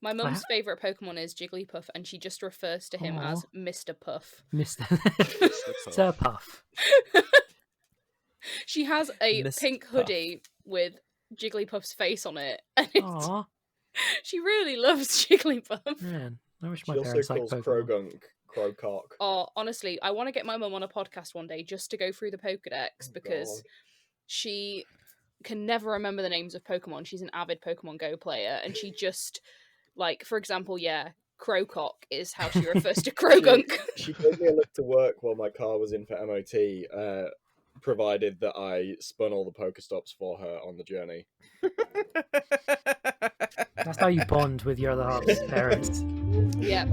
My mum's favourite Pokemon is Jigglypuff, and she just refers to him as Mr. Puff. Mr. Puff. She has a Mr. pink Puff. hoodie with Jigglypuff's face on it, and Aww. she really loves Jigglypuff. Man, I wish my She also parents liked calls Pokemon. Crocock. Oh, honestly, I want to get my mum on a podcast one day just to go through the Pokedex, because she can never remember the names of Pokemon. She's an avid Pokemon Go player, and she just, like, for example, Crocock is how she refers to Croagunk. She gave me a lift to work while my car was in for MOT, provided that I spun all the Pokestops for her on the journey. That's how you bond with your other half's parents. Yep.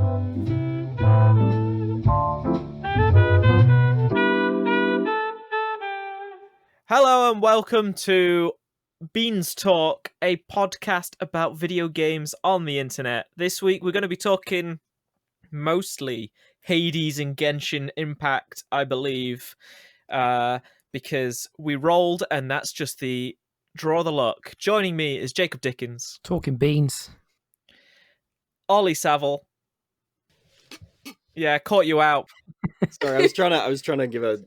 Hello and welcome to BeansTalk, a podcast about video games on the internet. This week we're going to be talking mostly Hades and Genshin Impact, I believe, because we rolled and that's just the draw the luck. Joining me is Jacob Dickens. Talking beans. Ollie Saville. Yeah, caught you out. Sorry, I was trying to give a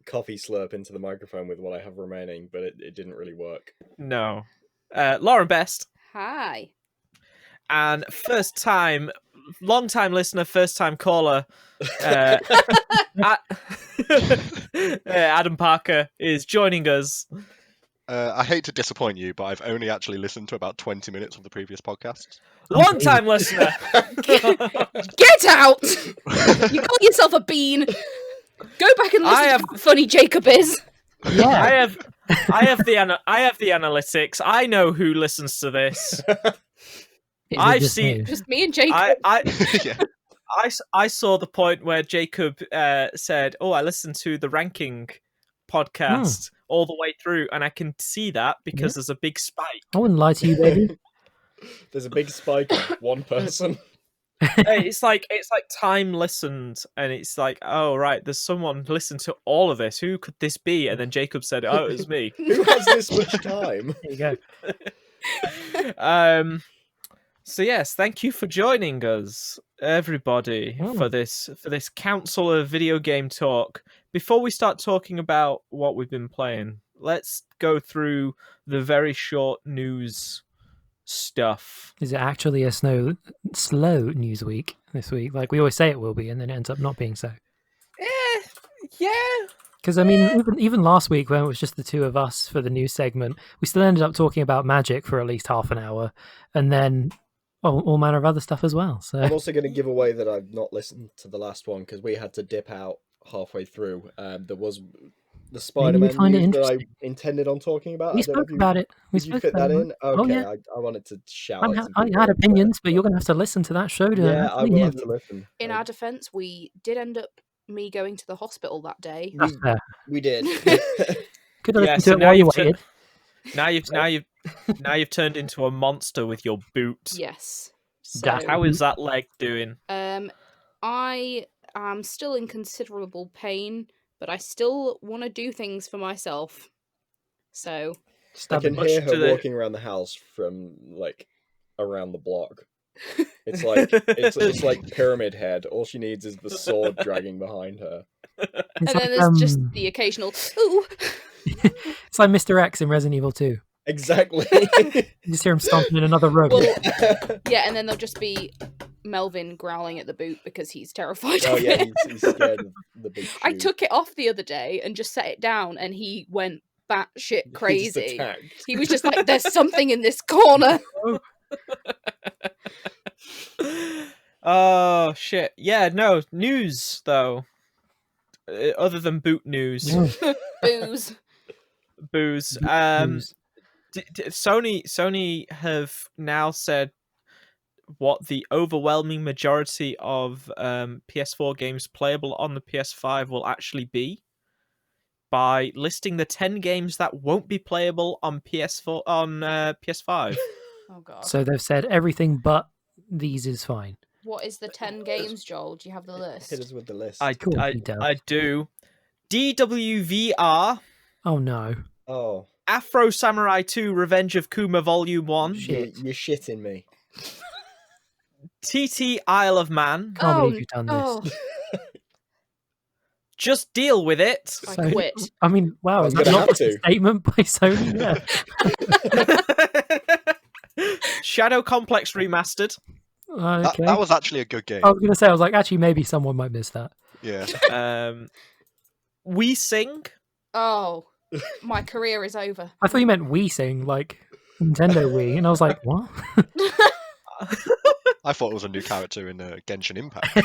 coffee slurp into the microphone with what I have remaining, but it didn't really work. No. Lauren Best. Hi. And long-time listener, first-time caller, Adam Parker is joining us. I hate to disappoint you, but I've only actually listened to about 20 minutes of the previous podcast. Long-time listener. Get out! You call yourself a bean. Go back and listen to how funny Jacob is. Yeah, I have the analytics. I know who listens to this. I've seen just me and Jacob. I saw the point where Jacob said, "Oh, I listened to the ranking podcast all the way through, and I can see that because there's a big spike." I wouldn't lie to you, baby. There's a big spike of one person. It's like time listened, and it's like, oh right, there's someone listened to all of this. Who could this be? And then Jacob said, "Oh, it was me." Who has this much time? There you go. So yes, thank you for joining us, everybody, for this Council of Video Game Talk. Before we start talking about what we've been playing, let's go through the very short news stuff. Is it actually a slow news week this week? Like we always say it will be, and then it ends up not being so. Yeah. Because I mean, even last week when it was just the two of us for the news segment, we still ended up talking about Magic for at least half an hour, and then all manner of other stuff as well. So I'm also going to give away that I've not listened to the last one because we had to dip out halfway through. There was the Spider-Man news that I intended on talking about. We spoke about it. Did you fit that in? Okay, I wanted to shout. I had opinions, but you're going to have to listen to that show. I will have to listen. In our defense, we did end up going to the hospital that day. We did. Could have listened to it while you waited. Now you've turned into a monster with your boot. Yes. So, how is that leg doing? I am still in considerable pain, but I still want to do things for myself. So I can hear her walking around the house from like around the block. It's like it's like Pyramid Head. All she needs is the sword dragging behind her. And then there's just the occasional ooh. It's like Mr. X in Resident Evil 2. Exactly. You just hear him stomping in another room. Well, yeah, and then there'll just be Melvin growling at the boot because he's terrified of it. He's scared of the big shoe. I took it off the other day and just set it down, and he went batshit crazy. He was just like, "There's something in this corner." Oh shit! Yeah, no news though. Other than boot news, Booze. Sony have now said what the overwhelming majority of PS4 games playable on the PS5 will actually be, by listing the 10 games that won't be playable on PS4 on PS5. Oh god! So they've said everything but these is fine. What is the 10 games, Joel? Do you have the list? Hit us with the list. I do. DWVR. Oh no. Oh. Afro Samurai 2 Revenge of Kuma Volume 1. Shit. You're shitting me. TT Isle of Man. Can't believe you've done this. Oh, Just deal with it. I quit. I mean, wow, I'm is that gonna not have just a to. statement by Sony? Yeah. Shadow Complex Remastered. Okay. That was actually a good game. I was going to say, I was like, actually, maybe someone might miss that. Yeah. We Sing. Oh, my career is over. I thought you meant Wii Sing, like Nintendo Wii, and I was like, what? I thought it was a new character in Genshin Impact.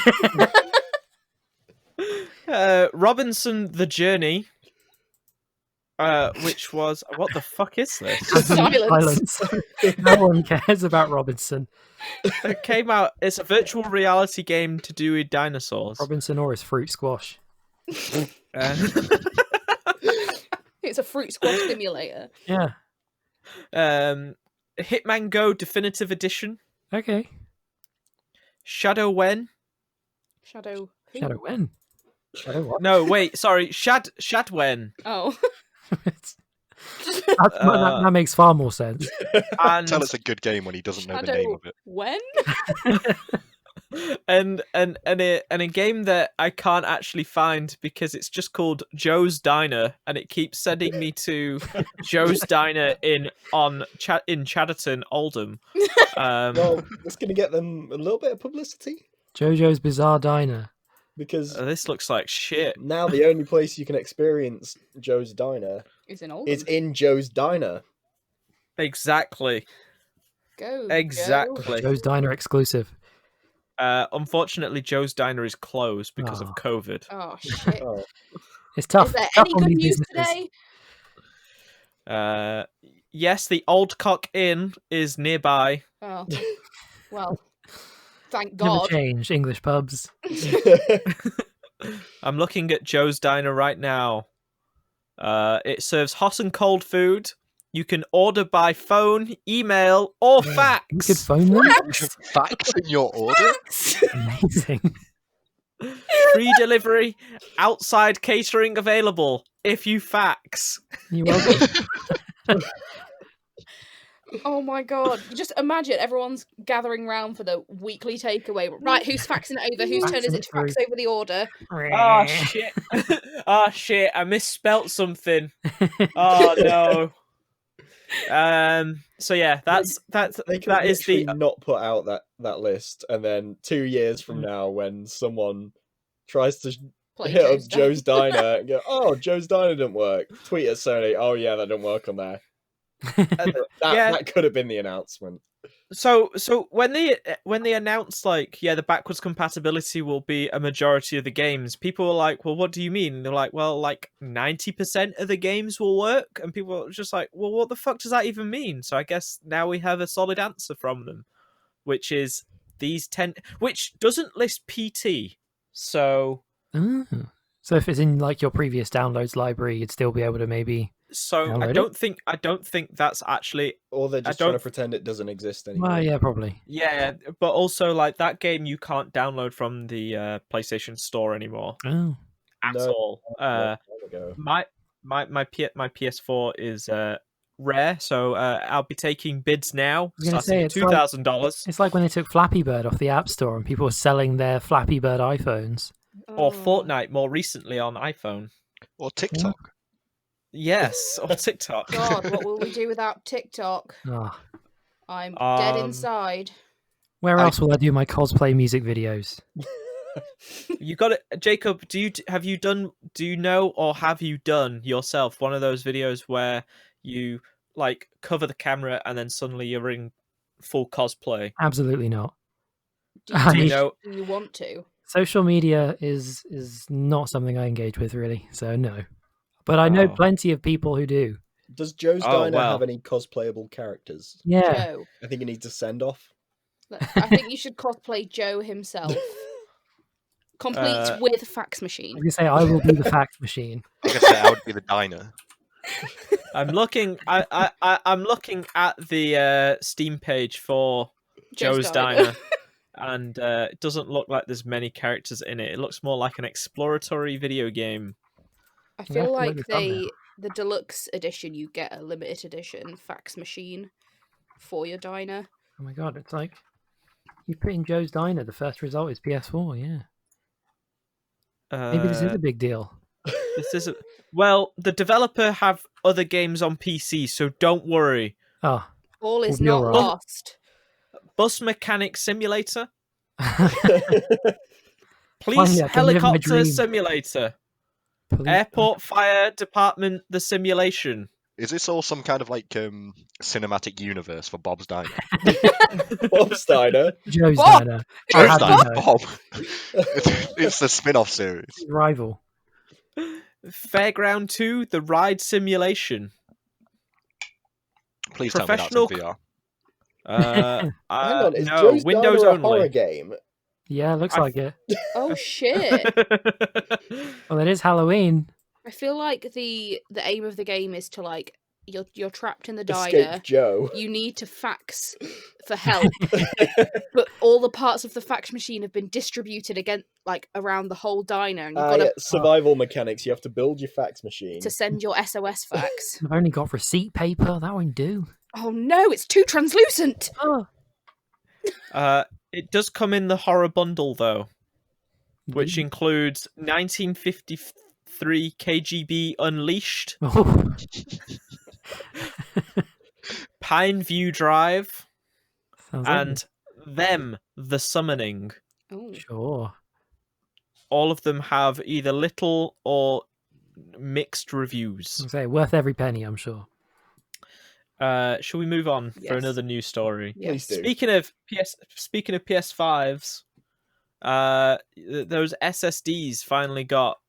Robinson the Journey. Which was what the fuck is this? Silence. No one cares about Robinson. It came out. It's a virtual reality game to do with dinosaurs. Robinson or his fruit squash. It's a fruit squash simulator. Yeah. Hitman Go Definitive Edition. Okay. Shadow Wen. Shadow. Who? Shadow when? Shadow what? No, wait, sorry, Shadwen. Oh. That makes far more sense. And Tell it's a good game when he doesn't know the name of it. When? and a game that I can't actually find because it's just called Joe's Diner, and it keeps sending me to Joe's Diner in Chadderton, Oldham. Well, it's going to get them a little bit of publicity JoJo's Bizarre Diner. because This looks like shit. now the only place you can experience Joe's Diner Is in Oldham. is in Joe's Diner. Exactly. Go. Exactly. Joe's Diner exclusive. Unfortunately, Joe's Diner is closed because of Oh. COVID. Oh shit. Oh, It's tough. Is there Tough any on good these news businesses. today? Yes, the Old Cock Inn is nearby. Oh. Well. Thank Never God. change. English pubs. I'm looking at Joe's Diner right now. It serves hot and cold food. You can order by phone, email, or fax. You could phone them. Facts in your order? Amazing. Free delivery, outside catering available if you fax. You're welcome. Oh my God. You just imagine everyone's gathering round for the weekly takeaway. Right, who's faxing it over? Whose turn is it to fax over the order? Oh shit. Oh shit, I misspelt something. Oh no. So yeah, they can that is literally the not put out that list, and then 2 years from now, when someone tries to Play hit up Joe's Joe's Diner and go, "Oh, Joe's Diner didn't work," tweet at Sony, "Oh yeah, that didn't work on there." That could have been the announcement. So when they announced like the backwards compatibility will be a majority of the games, people were like, well, what do you mean? And they're like, well, like 90% of the games will work, and people were just like, well, what the fuck does that even mean? So I guess now we have a solid answer from them, which is these 10, which doesn't list PT. So Oh. So if it's in like your previous downloads library, you'd still be able to maybe. I don't think that's actually. Or they're just trying to pretend it doesn't exist anymore. Well, yeah, probably. Yeah, but also like that game you can't download from the PlayStation Store anymore Oh. at No. all. Long ago. My PS4 is rare, so I'll be taking bids now. was gonna Starting say, at it's $2,000 It's like when they took Flappy Bird off the App Store and people were selling their Flappy Bird iPhones. or Oh. Fortnite more recently on iPhone. Or TikTok? Yes, or TikTok. God, what will we do without TikTok? Ah. I'm dead Um, inside. Where else will I do my cosplay music videos? You got it, Jacob. Do you know or have you done yourself one of those videos where you like cover the camera and then suddenly you're in full cosplay? Absolutely not. Do I Do you need- know? do you want to? Social media is not something I engage with really, so no. But I know Oh. plenty of people who do. Does Joe's Oh, Diner well. have any cosplayable characters? Yeah. Joe. I think it needs a send off. I think you should cosplay Joe himself. Complete with fax I machine. was gonna say I will be the fax machine. I was gonna say I would be the diner. I'm looking. I'm looking at the Steam page for Joe's Diner, and it doesn't look like there's many characters in it. It looks more like an exploratory video game. I You have feel to look like this up now. the deluxe edition, you get a limited edition fax machine for your diner. Oh my god, it's like you put in Joe's Diner. The first result is PS4. Yeah, maybe this is a big deal. This isn't. Well, the developer have other games on PC, so don't worry. Oh, All is be not alright. lost. Bus Mechanic Simulator. Finally, Police I can live my Helicopter dream. Simulator. Police- Airport Fire Department The Simulation. Is this all some kind of like cinematic universe for Bob's Diner? Bob's Diner. Joe's Bob! Diner. Joe's How do you Diner, know? Bob. It's the spin-off series. Rival. Fairground 2 The Ride Simulation. Please tell me that's in Professional- VR. Hang on, is no, Joe's Windows Diner a only. horror game? Yeah, looks like it. Oh shit! Well, it is Halloween. I feel like the aim of the game is to like you're trapped in the diner. Escape Joe. You need to fax for help, but all the parts of the fax machine have been distributed again, like around the whole diner, and you've got survival mechanics. You have to build your fax machine. to send your SOS fax. I've only got receipt paper. That won't do. Oh no, it's too translucent. Oh. It does come in the horror bundle though, which includes 1953 KGB Unleashed, Oh. Pine View Drive, Sounds like and Them The Summoning. Oh. it. Sure. All of them have either little or mixed reviews. I'll say worth every penny, I'm sure. Shall we move on for Yes. another news story? Please do. Speaking of PS5s, those SSDs finally got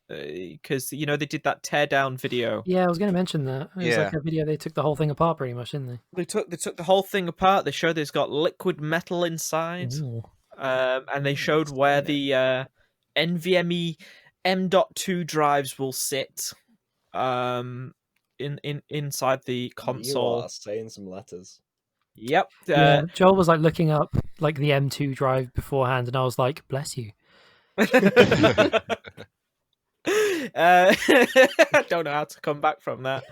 because they did that teardown video. Yeah, I was going to mention that. It was like a video. They took the whole thing apart, pretty much, didn't they? They took the whole thing apart. They showed it's got liquid metal inside, Ooh. and they showed where the NVMe M.2 drives will sit. Inside the console. You are saying some letters. Yep. Yeah, Joel was like looking up like the M2 drive beforehand, and I was like, "Bless you." I don't know how to come back from that.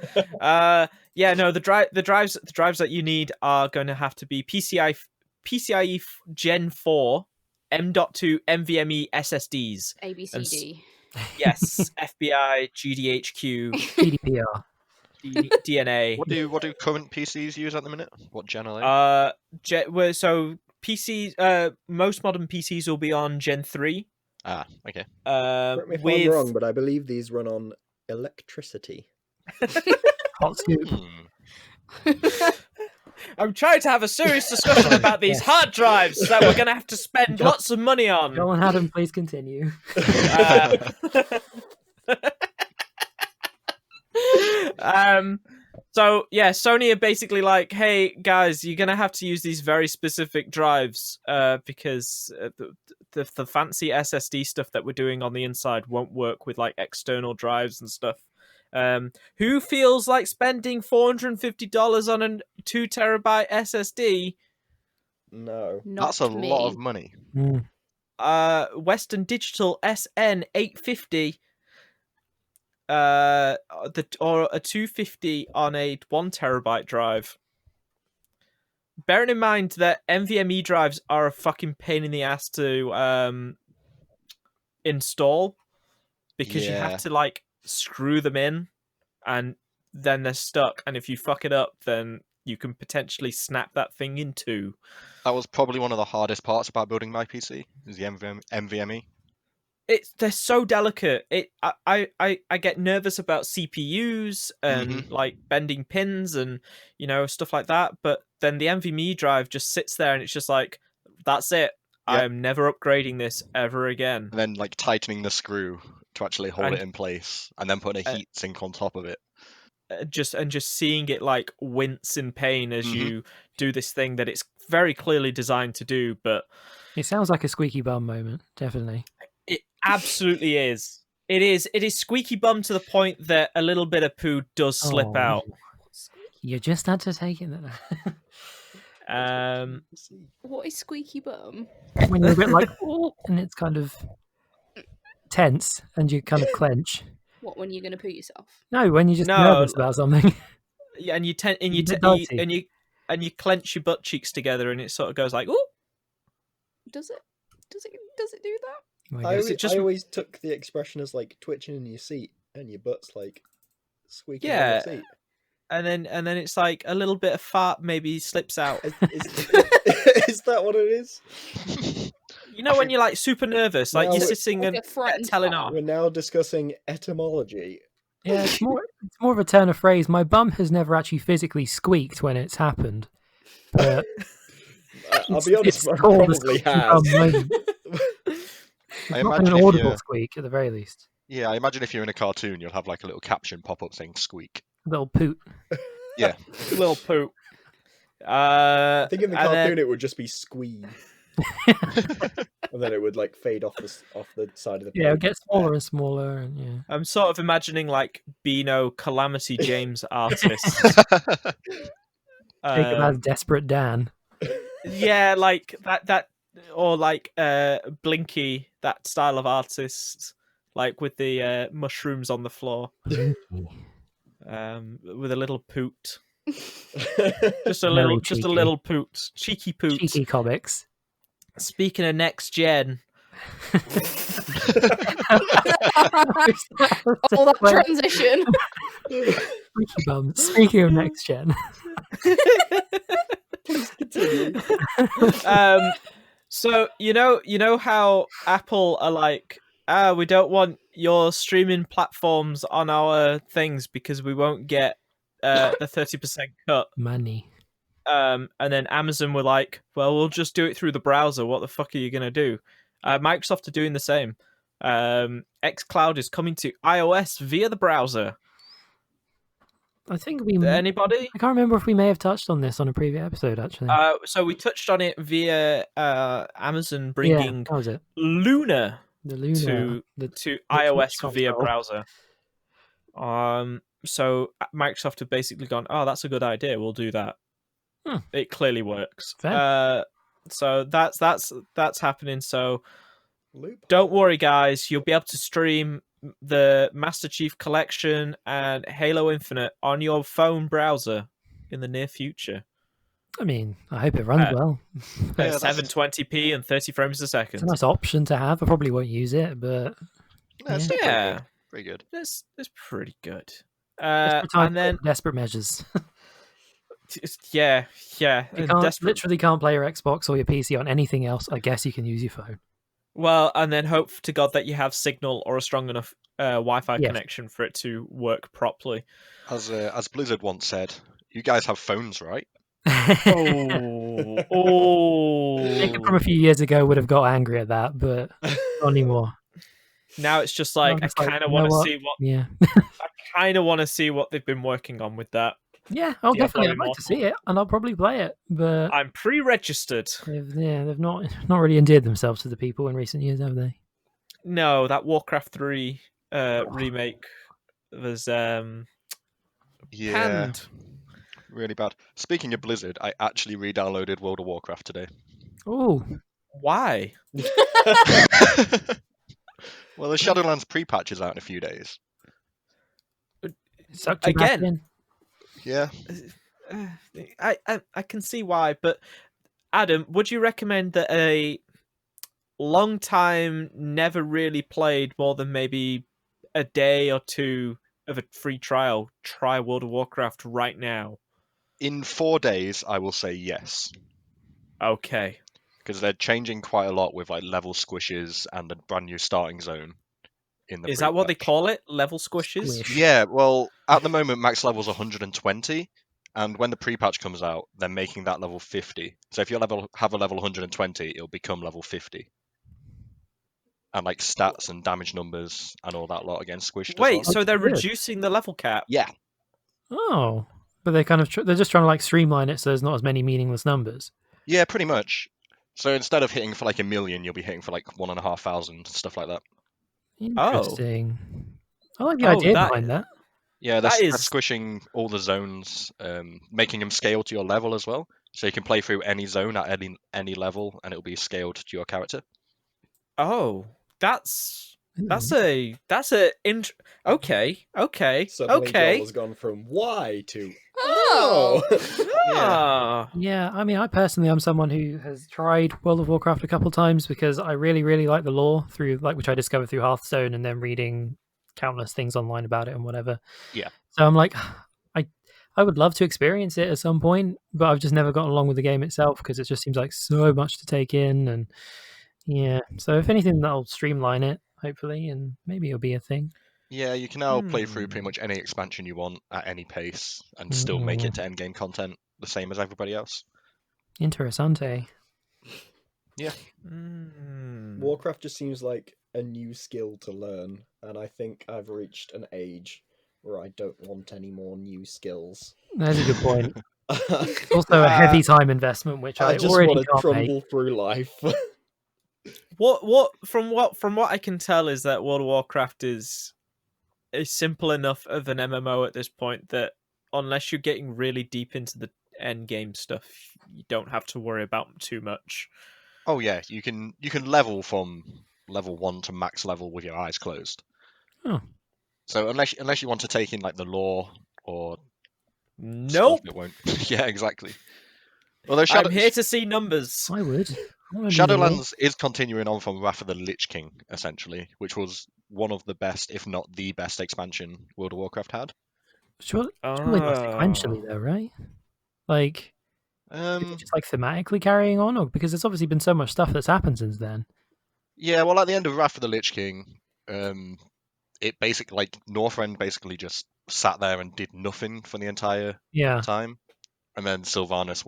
The drives that you need are going to have to be PCIe Gen 4 M.2 NVMe SSDs. ABCD. Yes, FBI, GDHQ, GDPR. DNA. What do current PCs use at the minute? What gen are they? So PCs, most modern PCs will be on Gen 3. Ah, okay. Correct me if I'm wrong, but I believe these run on electricity. Hot scoop. I'm trying to have a serious discussion about these hard drives that we're going to have to spend lots of money on. Joel and Adam, please continue. So yeah, Sony are basically like, hey guys, you're gonna have to use these very specific drives because the fancy SSD stuff that we're doing on the inside won't work with like external drives and stuff. Who feels like spending $450 on a 2 terabyte SSD? No. That's a lot of money. Mm. Western Digital SN850. Or a 250 on a 1 terabyte drive. Bearing in mind that NVMe drives are a fucking pain in the ass to install because you have to like screw them in and then they're stuck, and if you fuck it up then you can potentially snap that thing in two. That was probably one of the hardest parts about building my PC, is the NVMe. They're so delicate. I get nervous about CPUs and like bending pins and stuff like that. But then the NVMe drive just sits there and it's just like, that's it. Yeah. I'm never upgrading this ever again. And then like tightening the screw to actually hold it in place, and then putting a heat sink on top of it. Just seeing it like wince in pain as you do this thing that it's very clearly designed to do, but It sounds like a squeaky bum moment, definitely. it absolutely is. It is squeaky bum to the point that a little bit of poo does slip Oh, out. You just had to take it. What is squeaky bum? When you're a bit like, oh, and it's kind of tense, and you kind of clench. What, when you're going to poo yourself? No, when you're just nervous about something. Yeah, and you and you clench your butt cheeks together, and it sort of goes like, "Ooh." Does it? Does it do that? I guess. it I always took the expression as like twitching in your seat and your butt's like squeaking in Yeah. the seat. And then it's like a little bit of fart maybe slips out. Is that what it is? You know when you're like super nervous, like Now you're we- sitting Like and a frightened telling fart. off. We're now discussing etymology. Yeah, it's more of a turn of phrase. My bum has never actually physically squeaked when it's happened. But I'll be honest, it's mine called a probably squeaky has. bum moment. I It's not imagine an if audible you're squeak at the very least. yeah, I imagine if you're in a cartoon, you'll have like a little caption pop up saying "squeak." A little poot. Little poop. I think in the and then- cartoon it would just be squeed, and then it would like fade off the side of the page. Yeah, it gets smaller and smaller, and yeah. I'm sort of imagining like Beano Calamity James artists. Jacob has Desperate Dan. Yeah, like that, or like Blinky, that style of artist, like with the mushrooms on the floor, with a little poot, just a Very little poot, cheeky poot. Cheeky comics. Speaking of next gen, All that transition. Squeaky bums. Speaking of next gen. Please continue. So you know how Apple are like, we don't want your streaming platforms on our things because we won't get the 30% cut. Money. And then Amazon were like, well, we'll just do it through the browser. What the fuck are you gonna do? Microsoft are doing the same. xCloud is coming to iOS via the browser. I think we. Anybody? I can't remember if we may have touched on this on a previous episode, actually. So we touched on it via Amazon yeah, bringing that was it. Luna The Luna. to the iOS Twitch via console. browser. So Microsoft have basically gone, oh, that's a good idea. We'll do that. Hmm. It clearly works. Fair. So that's happening. So Loophole. don't worry, guys. You'll be able to stream the Master Chief Collection and Halo Infinite on your phone browser in the near future. I mean, I hope it runs well. Yeah, that's- 720p and 30 frames a It's second. a nice option to have. I probably won't use it, but Yeah, it's still Yeah, pretty good. it's pretty good. desperate time And then for desperate measures. yeah, You can't, desperate. literally can't play your Xbox or your PC on anything else. I guess you can use your phone. Well, and then hope to God that you have signal or a strong enough Wi-Fi Yes. connection for it to work properly. As Blizzard once said, you guys have phones, right? Jacob from a few years ago would have got angry at that, but not anymore. Now it's just like Now it's I like, kind of you know want to what? see what Yeah, they've been working on with that. yeah. I'll Diablo definitely. I'd like to see it, and I'll probably play it. But I'm pre-registered. they've not really endeared themselves to the people in recent years, have they? No, that Warcraft 3 remake was Yeah, panned. really bad. Speaking of Blizzard, I actually re-downloaded World of Warcraft today. Oh, Why? Well, the Shadowlands pre-patch is out in a few days. sucked you back Again. in. Yeah. I can see why, but Adam, would you recommend that a long time never really played more than maybe a day or two of a free trial try World of Warcraft right now? In 4 days, I will say yes. Okay. Because they're changing quite a lot with like level squishes and a brand new starting zone in the Is that what they pre-patch. call it? Level squishes? Squish. Yeah, well, at the moment, max level's 120, and when the pre-patch comes out, they're making that level 50. So if you have a level 120, it'll become level 50. And like stats and damage numbers and all that lot again squished Wait, as well. so they're Good. reducing the level cap? Yeah, Oh, but they kind of they're just trying to like streamline it so there's not as many meaningless numbers. yeah, pretty much. So instead of hitting for like 1 million, you'll be hitting for like 1,500, stuff like that. Interesting. I like the Oh, idea that- behind that. Yeah, they're, That they're is- squishing all the zones, making them scale to your level as well. So you can play through any zone at any level, and it'll be scaled to your character. Oh, that's That's a okay. Suddenly John has gone from why to Oh. Yeah, I mean, I'm someone who has tried World of Warcraft a couple times because I really, really like the lore through, like, which I discovered through Hearthstone and then reading countless things online about it and whatever. Yeah. So I'm like, I would love to experience it at some point, but I've just never gotten along with the game itself because it just seems like so much to take in. And yeah, so if anything, that'll streamline it, hopefully, and maybe it'll be a thing. Yeah, you can now play through pretty much any expansion you want at any pace and still make it to endgame content the same as everybody else. Interessante. Yeah. Warcraft just seems like a new skill to learn, and I think I've reached an age where I don't want any more new skills. That's a good point. Also a heavy time investment, which I just already want to can't trundle make. through life. From what I can tell is that World of Warcraft is simple enough of an MMO at this point that unless you're getting really deep into the end game stuff, you don't have to worry about too much. Oh yeah, you can level from level 1 to max level with your eyes closed. Oh. So unless you want to take in like the lore or nope, stuff, it won't. Yeah, exactly. Although I'm here to see numbers. I would. Shadowlands is continuing on from Wrath of the Lich King, essentially, which was one of the best, if not the best, expansion World of Warcraft had. Surely not sequentially though, right? Like, is it just like thematically carrying on, or because there's obviously been so much stuff that's happened since then? Yeah, well, at the end of Wrath of the Lich King, it basically, like, Northrend basically just sat there and did nothing for the entire time, and then Sylvanas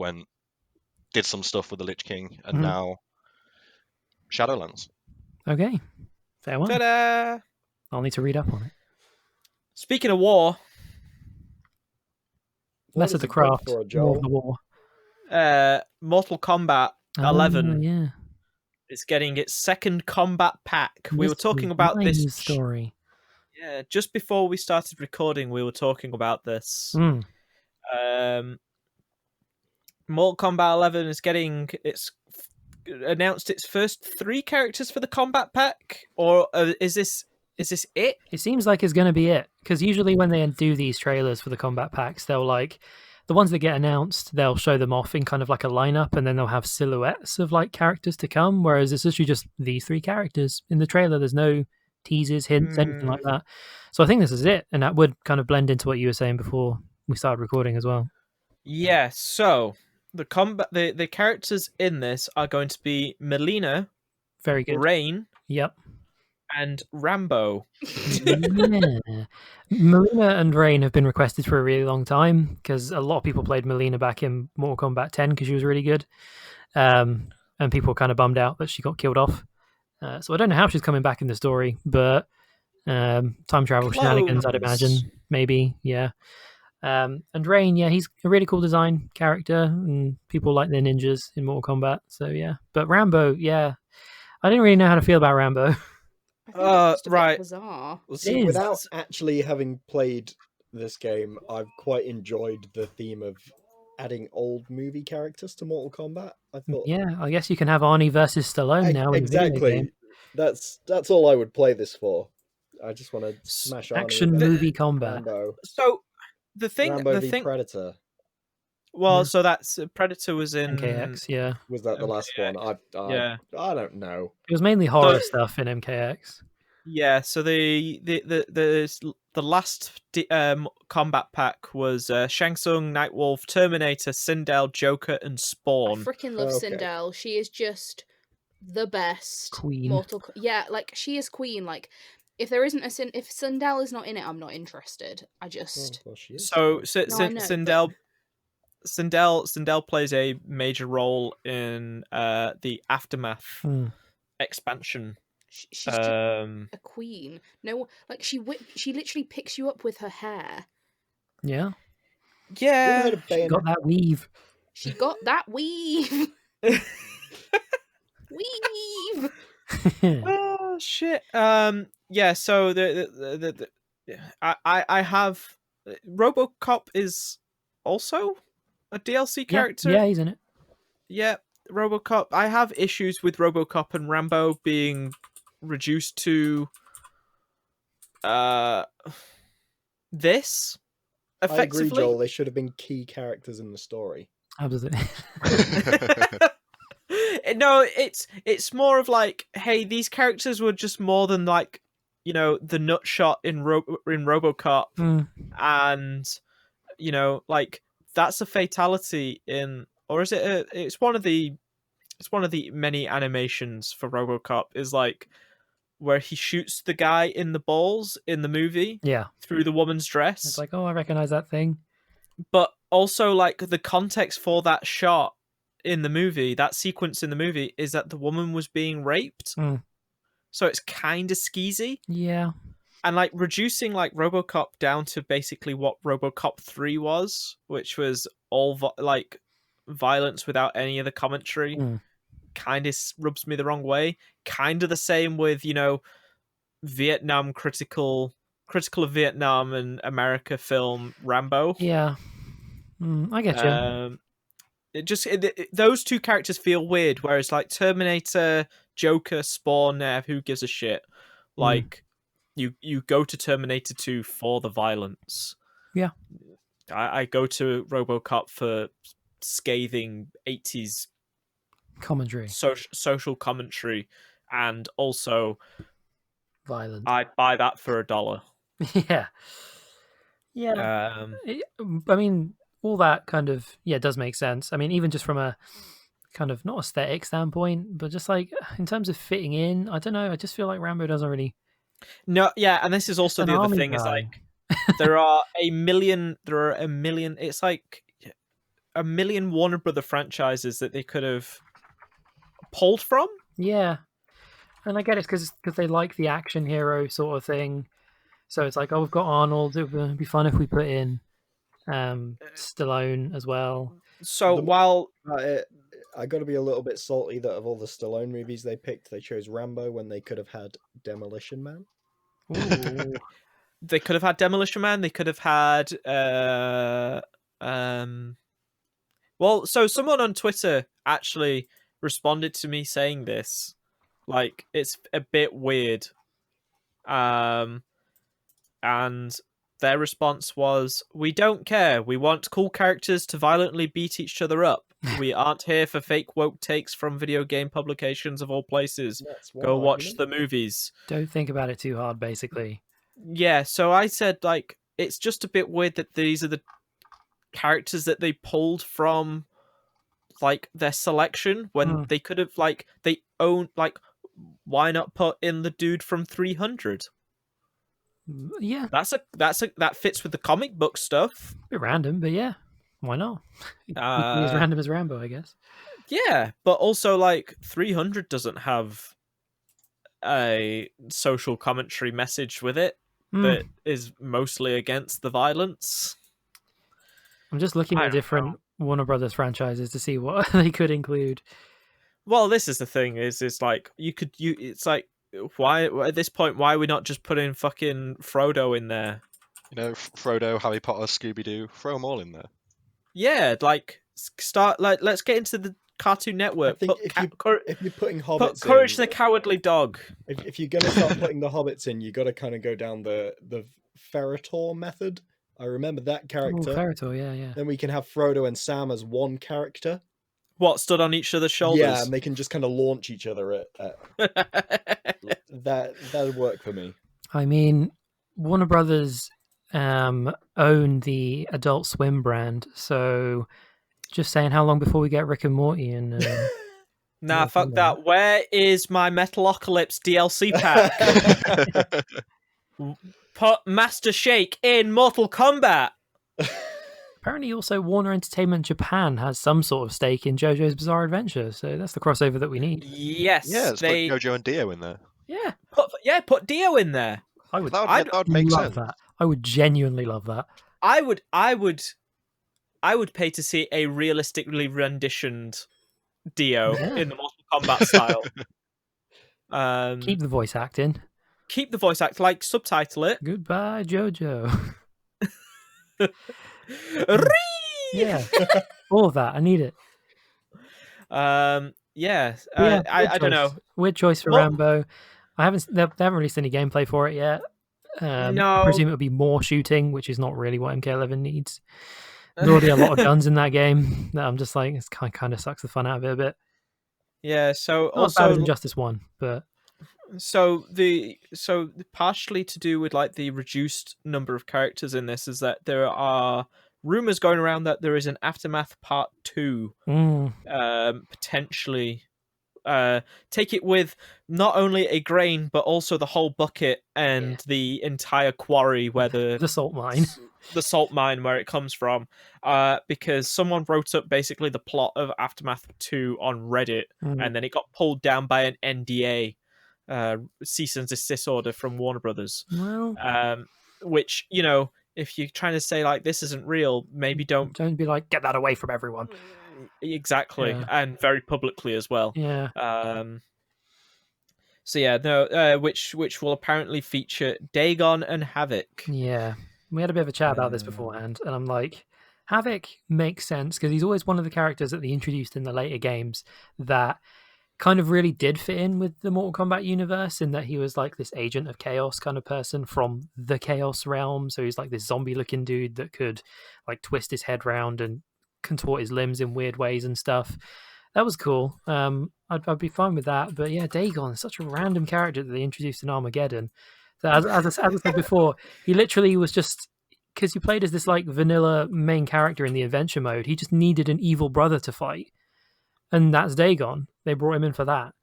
did some stuff with the Lich King, and now Shadowlands. Okay, fair one. Ta-da! I'll need to read up on it. Speaking of war, less of the craft, more of the war. Mortal Kombat 11 yeah. is getting its second combat pack. We were talking about this story. Yeah, just before we started recording, we were talking about this. Mortal Kombat 11 is getting announced its first 3 characters for the combat pack, or is this it? It seems like it's going to be it, because usually when they do these trailers for the combat packs, they'll like the ones that get announced, they'll show them off in kind of like a lineup, and then they'll have silhouettes of like characters to come. Whereas it's literally just these 3 characters in the trailer. There's no teasers, hints, anything like that. So I think this is it, and that would kind of blend into what you were saying before we started recording as well. Yeah. So the characters in this are going to be Melina, very good, Rain, yep, and Rambo. Yeah. Melina and Rain have been requested for a really long time because a lot of people played Melina back in Mortal Kombat 10 because she was really good, and people were kind of bummed out that she got killed off. So I don't know how she's coming back in the story, but time travel shenanigans, I'd imagine, maybe, yeah. And Rain, yeah, he's a really cool design character, and people like the ninjas in Mortal Kombat, so yeah. But Rambo, yeah, I didn't really know how to feel about Rambo. Right. Bizarre. Well, see, without actually having played this game, I've quite enjoyed the theme of adding old movie characters to Mortal Kombat. I thought, yeah, I guess you can have Arnie versus Stallone now. Exactly. That's all I would play this for. I just want to smash Arnie action movie combat. Rambo. So the thing, Rambo v Predator. Well, so that's Predator was in MKX, yeah. Was that the last one? I don't know. It was mainly horror stuff in MKX. Yeah, so the last combat pack was Shang Tsung, Nightwolf, Terminator, Sindel, Joker, and Spawn. I freaking love Sindel. She is just the best queen. Yeah, like she is queen. Like if there isn't if Sindel is not in it, I'm not interested. I just Sindel plays a major role in the Aftermath expansion. She's just a queen. No, like she literally picks you up with her hair. Yeah. Yeah. She got that weave. She got that weave. Weave. Oh shit. Yeah. So I have RoboCop is also a DLC character. Yeah, he's in it. Yeah, RoboCop. I have issues with RoboCop and Rambo being reduced to this I agree, effectively. Joel. They should have been key characters in the story. Absolutely. No, it's more of like, hey, these characters were just more than like, you know, the nutshot in RoboCop, and you know, like that's a fatality in, or is it? It's one of the many animations for RoboCop is like where he shoots the guy in the balls in the movie, Yeah. through the woman's dress. It's like, oh, I recognize that thing. But also, like, the context for that shot in the movie, that sequence in the movie, is that the woman was being raped. So it's kind of skeezy. Yeah. And, like, reducing, like, RoboCop down to basically what RoboCop 3 was, which was all, like, violence without any of the commentary, kind of rubs me the wrong way. Kind of the same with, you know, Vietnam critical of Vietnam and America film Rambo. Yeah. I get you. Those two characters feel weird, whereas like Terminator, Joker, Spawn, who gives a shit? Like you go to Terminator 2 for the violence. Yeah. I go to RoboCop for scathing 80s commentary, social commentary, and also violence. I'd buy that for $1. Yeah. I mean, all that kind of does make sense. I mean, even just from a kind of not aesthetic standpoint, but just like in terms of fitting in, I don't know. I just feel like Rambo doesn't really. No, yeah, and this is also the other thing. Is like there are a million. It's like a million Warner Brother franchises that they could have pulled from. Yeah, and I get it because they like the action hero sort of thing. So it's like, oh, we've got Arnold. It would be fun if we put in Stallone as well. So while I got to be a little bit salty that of all the Stallone movies they picked, they chose Rambo when they could have had Demolition Man. Ooh. They could have had Demolition Man. They could have had well, so someone on Twitter actually responded to me saying this. Like, it's a bit weird. And their response was, "We don't care. We want cool characters to violently beat each other up. We aren't here for fake woke takes from video game publications of all places. Go watch the movies. Don't think about it too hard, basically." Yeah, so I said, like, it's just a bit weird that these are the characters that they pulled from, like, their selection when they could have, like, they own, like, why not put in the dude from 300? Yeah, that fits with the comic book stuff. A bit random, but yeah, why not? As random as Rambo, I guess. Yeah, but also like 300 doesn't have a social commentary message with it that is mostly against the violence. I'm just looking at different Warner Brothers franchises to see what they could include. Well, this is the thing: is like it's like, why at this point? Why are we not just putting fucking Frodo in there? You know, Frodo, Harry Potter, Scooby Doo, throw them all in there. Yeah, like let's get into the Cartoon Network. I think if you're putting hobbits, put Courage the Cowardly Dog. If you're gonna start putting the hobbits in, you got to kind of go down the Ferretor method. I remember that character. Ferretor, yeah. Then we can have Frodo and Sam as one character. What, stood on each other's shoulders? Yeah, and they can just kind of launch each other at that would work for me. I mean, Warner Brothers own the Adult Swim brand, so just saying, how long before we get Rick and Morty and nah, fuck that. Where is my Metalocalypse DLC pack? Put Master Shake in Mortal Kombat. Apparently, also Warner Entertainment Japan has some sort of stake in JoJo's Bizarre Adventure, so that's the crossover that we need. Yes, yeah, it's they... put JoJo and Dio in there. Yeah, put Dio in there. I would. That would make love sense. That. I would genuinely love that. I would pay to see a realistically renditioned Dio in the Mortal Kombat style. Keep the voice acting. Keep the voice act, like subtitle it. Goodbye, JoJo. Yeah, all of that. I need it. I don't know. Weird choice for Rambo. They haven't released any gameplay for it yet. I presume it would be more shooting, which is not really what MK11 needs. There's already a lot of guns in that game that I'm just like, it kind of sucks the fun out of it a bit. Yeah, so Not also as bad as Injustice 1, but so partially to do with like the reduced number of characters in this is that there are rumors going around that there is an Aftermath Part 2 potentially. Take it with not only a grain but also the whole bucket and the entire quarry where the salt mine. The salt mine where it comes from, because someone wrote up basically the plot of Aftermath 2 on Reddit, and then it got pulled down by an NDA, cease and desist order from Warner Brothers. Well, which, you know, if you're trying to say like this isn't real, maybe don't be like, get that away from everyone. Exactly, and very publicly as well. Yeah. So yeah, no, which will apparently feature Dagon and Havoc. Yeah, we had a bit of a chat about this beforehand, and I'm like, Havoc makes sense because he's always one of the characters that they introduced in the later games that kind of really did fit in with the Mortal Kombat universe, in that he was like this agent of chaos kind of person from the Chaos realm. So he's like this zombie-looking dude that could like twist his head round and contort his limbs in weird ways and stuff. That was cool. I'd be fine with that. But yeah, Dagon is such a random character that they introduced in Armageddon. So as I said before, he literally was just, because you played as this like vanilla main character in the adventure mode, he just needed an evil brother to fight, and that's Dagon. They brought him in for that.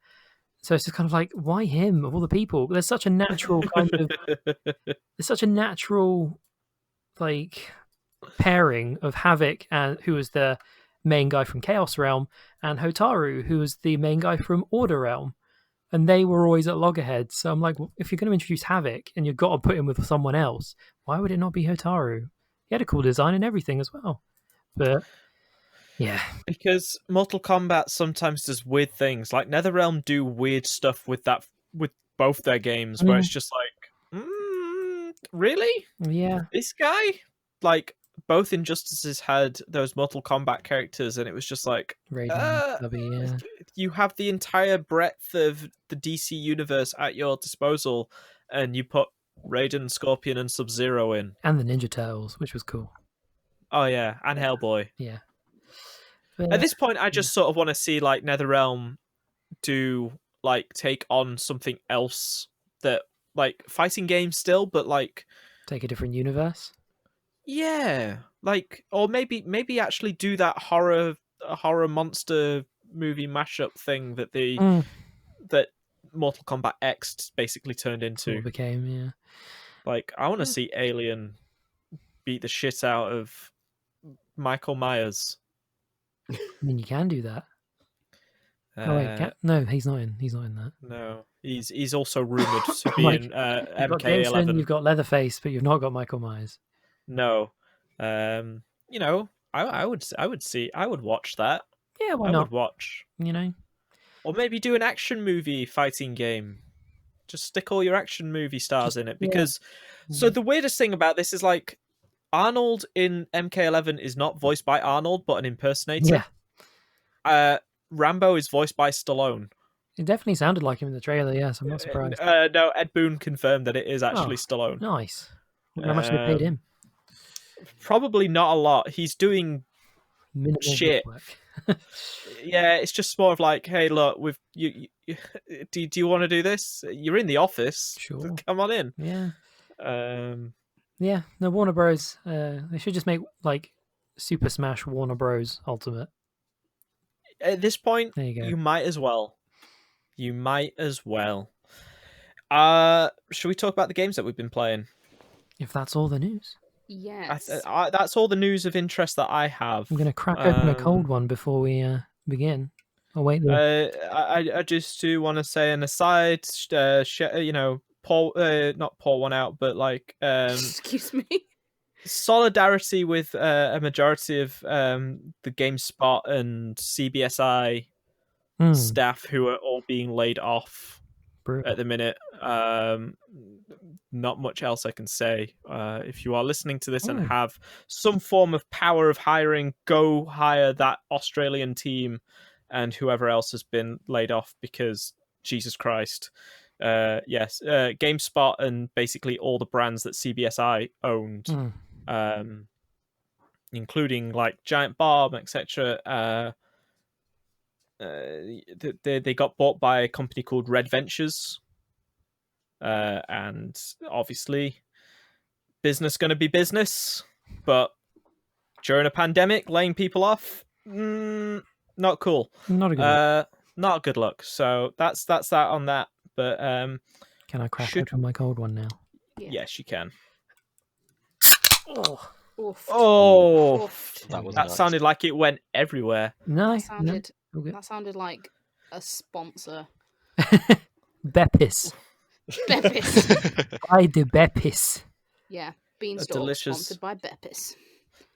So it's just kind of like, why him of all the people? There's such a natural kind of, there's such a natural like pairing of Havoc, and who was the main guy from Chaos Realm, and Hotaru, who was the main guy from Order Realm, and they were always at loggerheads. So I'm like, if you're going to introduce Havoc and you've got to put him with someone else, why would it not be Hotaru? He had a cool design and everything as well. But yeah, because Mortal Kombat sometimes does weird things. Like NetherRealm do weird stuff with both their games, where it's just like, really? Yeah, this guy? Like, both Injustices had those Mortal Kombat characters, and it was just like, you have the entire breadth of the DC universe at your disposal, and you put Raiden, Scorpion, and Sub-Zero in. And the Ninja Turtles, which was cool. Oh yeah, and Hellboy. Yeah. But at this point, I just sort of want to see like NetherRealm take on something else, that like fighting games still, but like take a different universe. Yeah, like, or maybe actually do that horror monster movie mashup thing that that Mortal Kombat X basically turned into. Became, yeah. Like, I want to see Alien beat the shit out of Michael Myers. I mean, you can do that. No, he's not in. He's not in that. No, he's also rumored to be in MK11. You've got Leatherface, but you've not got Michael Myers. No, you know, I would watch that. Yeah, why not? I would watch. You know, or maybe do an action movie fighting game. Just stick all your action movie stars in it, because. Yeah. So the weirdest thing about this is like, Arnold in MK11 is not voiced by Arnold, but an impersonator. Yeah. Rambo is voiced by Stallone. It definitely sounded like him in the trailer. Yes, I'm not surprised. No, Ed Boon confirmed that it is actually Stallone. Nice. How much they paid him? Probably not a lot. He's doing minimal shit. Yeah, it's just more of like, hey, look, do you want to do this? You're in the office. Sure. Come on in. Yeah. Yeah. No, Warner Bros. They should just make like Super Smash Warner Bros. Ultimate. At this point, there you go. You might as well. Should we talk about the games that we've been playing? If that's all the news. Yes. That's all the news of interest that I have. I'm going to crack open a cold one before we begin. Oh, wait. I just do want to say an aside, not pour one out, but like... Excuse me? Solidarity with a majority of the GameSpot and CBSI staff who are all being laid off at the minute. Not much else I can say. If you are listening to this and have some form of power of hiring, go hire that Australian team and whoever else has been laid off, because Jesus Christ, Yes, GameSpot and basically all the brands that CBSI owned, including like Giant Bomb, etc. They got bought by a company called Red Ventures, and obviously business going to be business, but during a pandemic, laying people off, not cool. Not a good look. Not good look. So that's that on that. But can I crack open my cold one now? Yeah. Yes, you can. Oh, Oofed. That was that nice. sounded like it went everywhere. No, That sounded like a sponsor. Beppis. Beppis. By the Beppis. Yeah, BeansTalk delicious- sponsored by Beppis.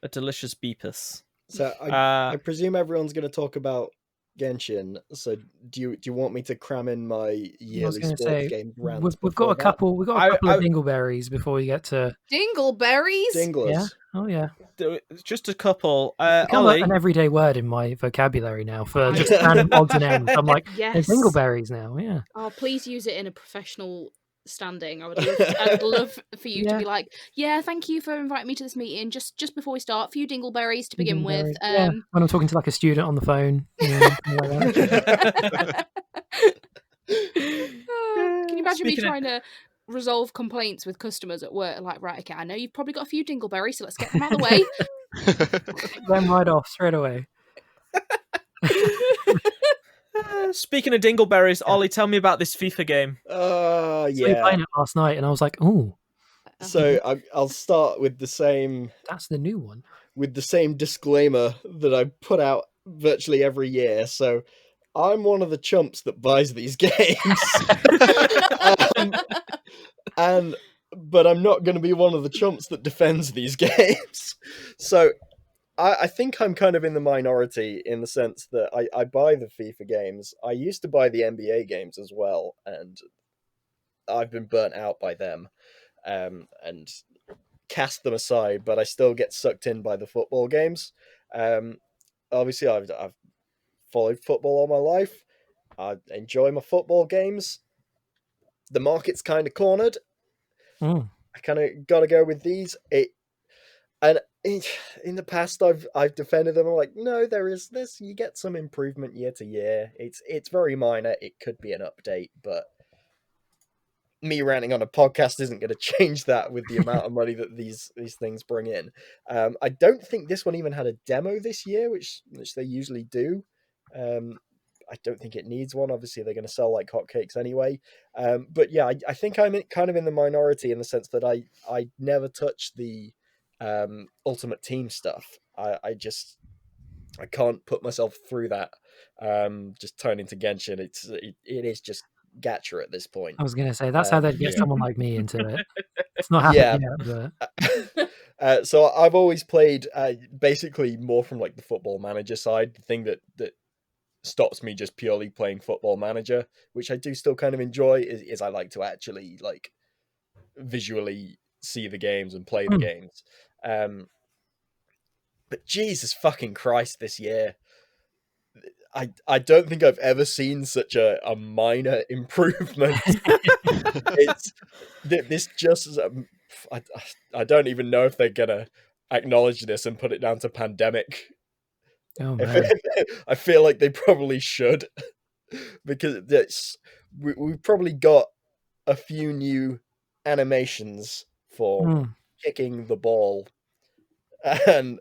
A delicious beepus. So I presume everyone's going to talk about Genshin. So do you want me to cram in my yearly sports game rant? We've got a couple. We've got a couple of dingleberries before we get to Dingleberries. Dinglers. Yeah. Oh yeah. Just a couple. It's become Ollie, an everyday word in my vocabulary now for just random odds and ends. I'm like, Yes. there's dingleberries now. Yeah. Oh, please use it in a professional standing. I'd love for you to be like, yeah, thank you for inviting me to this meeting. Just before we start, a few dingleberries to begin with. Yeah. When I'm talking to like a student on the phone. Like Can you imagine me trying to resolve complaints with customers at work? Like, right, okay, I know you've probably got a few dingleberries, so let's get them out of the way. them right off straight away. speaking of dingleberries, Ollie, tell me about this FIFA game. So we were Yeah. playing it last night, and I was like, oh, So I'll start with the same that's the new one. with the same disclaimer that I put out virtually every year. So I'm one of the chumps that buys these games. But I'm not going to be one of the chumps that defends these games. So I think I'm kind of in the minority in the sense that I buy the FIFA games. I used to buy the NBA games as well, and I've been burnt out by them and cast them aside, but I still get sucked in by the football games. Obviously, I've followed football all my life. I enjoy my football games. The market's kind of cornered. I kind of got to go with these. And in the past, I've defended them. I'm like, no, there is this. You get some improvement year to year. It's very minor. It could be an update, but me ranting on a podcast isn't going to change that with the amount of money that these things bring in. I don't think this one even had a demo this year, which they usually do. I don't think it needs one. Obviously, they're going to sell like hotcakes anyway. But yeah, I think I'm kind of in the minority in the sense that I never touch the Ultimate Team stuff. I can't put myself through that. Just turning to Genshin, it is just gacha at this point. I was going to say that's how they'd get someone like me into it. It's not happening yet, but so I've always played basically more from like the Football Manager side. The thing that stops me just purely playing Football Manager, which I do still kind of enjoy, is I like to actually like visually see the games and play the games. But Jesus fucking Christ, this year, I don't think I've ever seen such a minor improvement. This just I don't even know if they're gonna acknowledge this and put it down to pandemic. oh man, I feel like they probably should, because we've probably got a few new animations for kicking the ball, and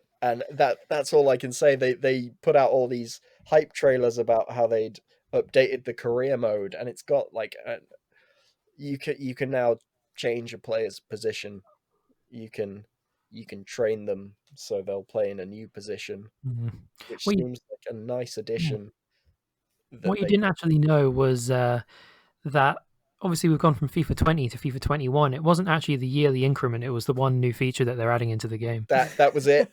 that's all I can say. They put out all these hype trailers about how they'd updated the career mode, and it's got like you can now change a player's position. You can train them so they'll play in a new position, which seems like a nice addition. What you didn't actually know was that obviously we've gone from FIFA 20 to FIFA 21. It wasn't actually the yearly increment. It was the one new feature that they're adding into the game. That was it.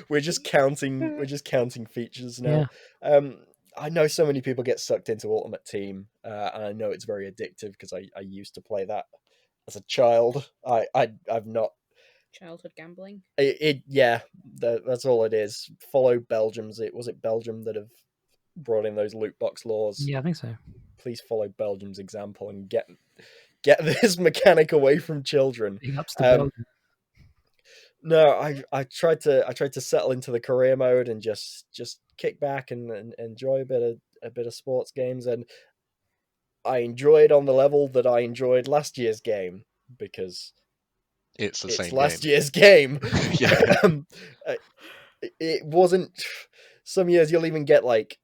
we're just counting features now. Yeah. I know so many people get sucked into Ultimate Team, and I know it's very addictive because I used to play that as a child. I've not Childhood gambling. That's all it is. Follow Belgium's. Was it Belgium that have brought in those loot box laws. Yeah, I think so. Please follow Belgium's example and get this mechanic away from children. Big ups to Belgium. No, I tried to settle into the career mode and just kick back and enjoy a bit of sports games, and I enjoyed on the level that I enjoyed last year's game, because It's the same last game. year's game. Yeah. It wasn't. Some years you'll even get like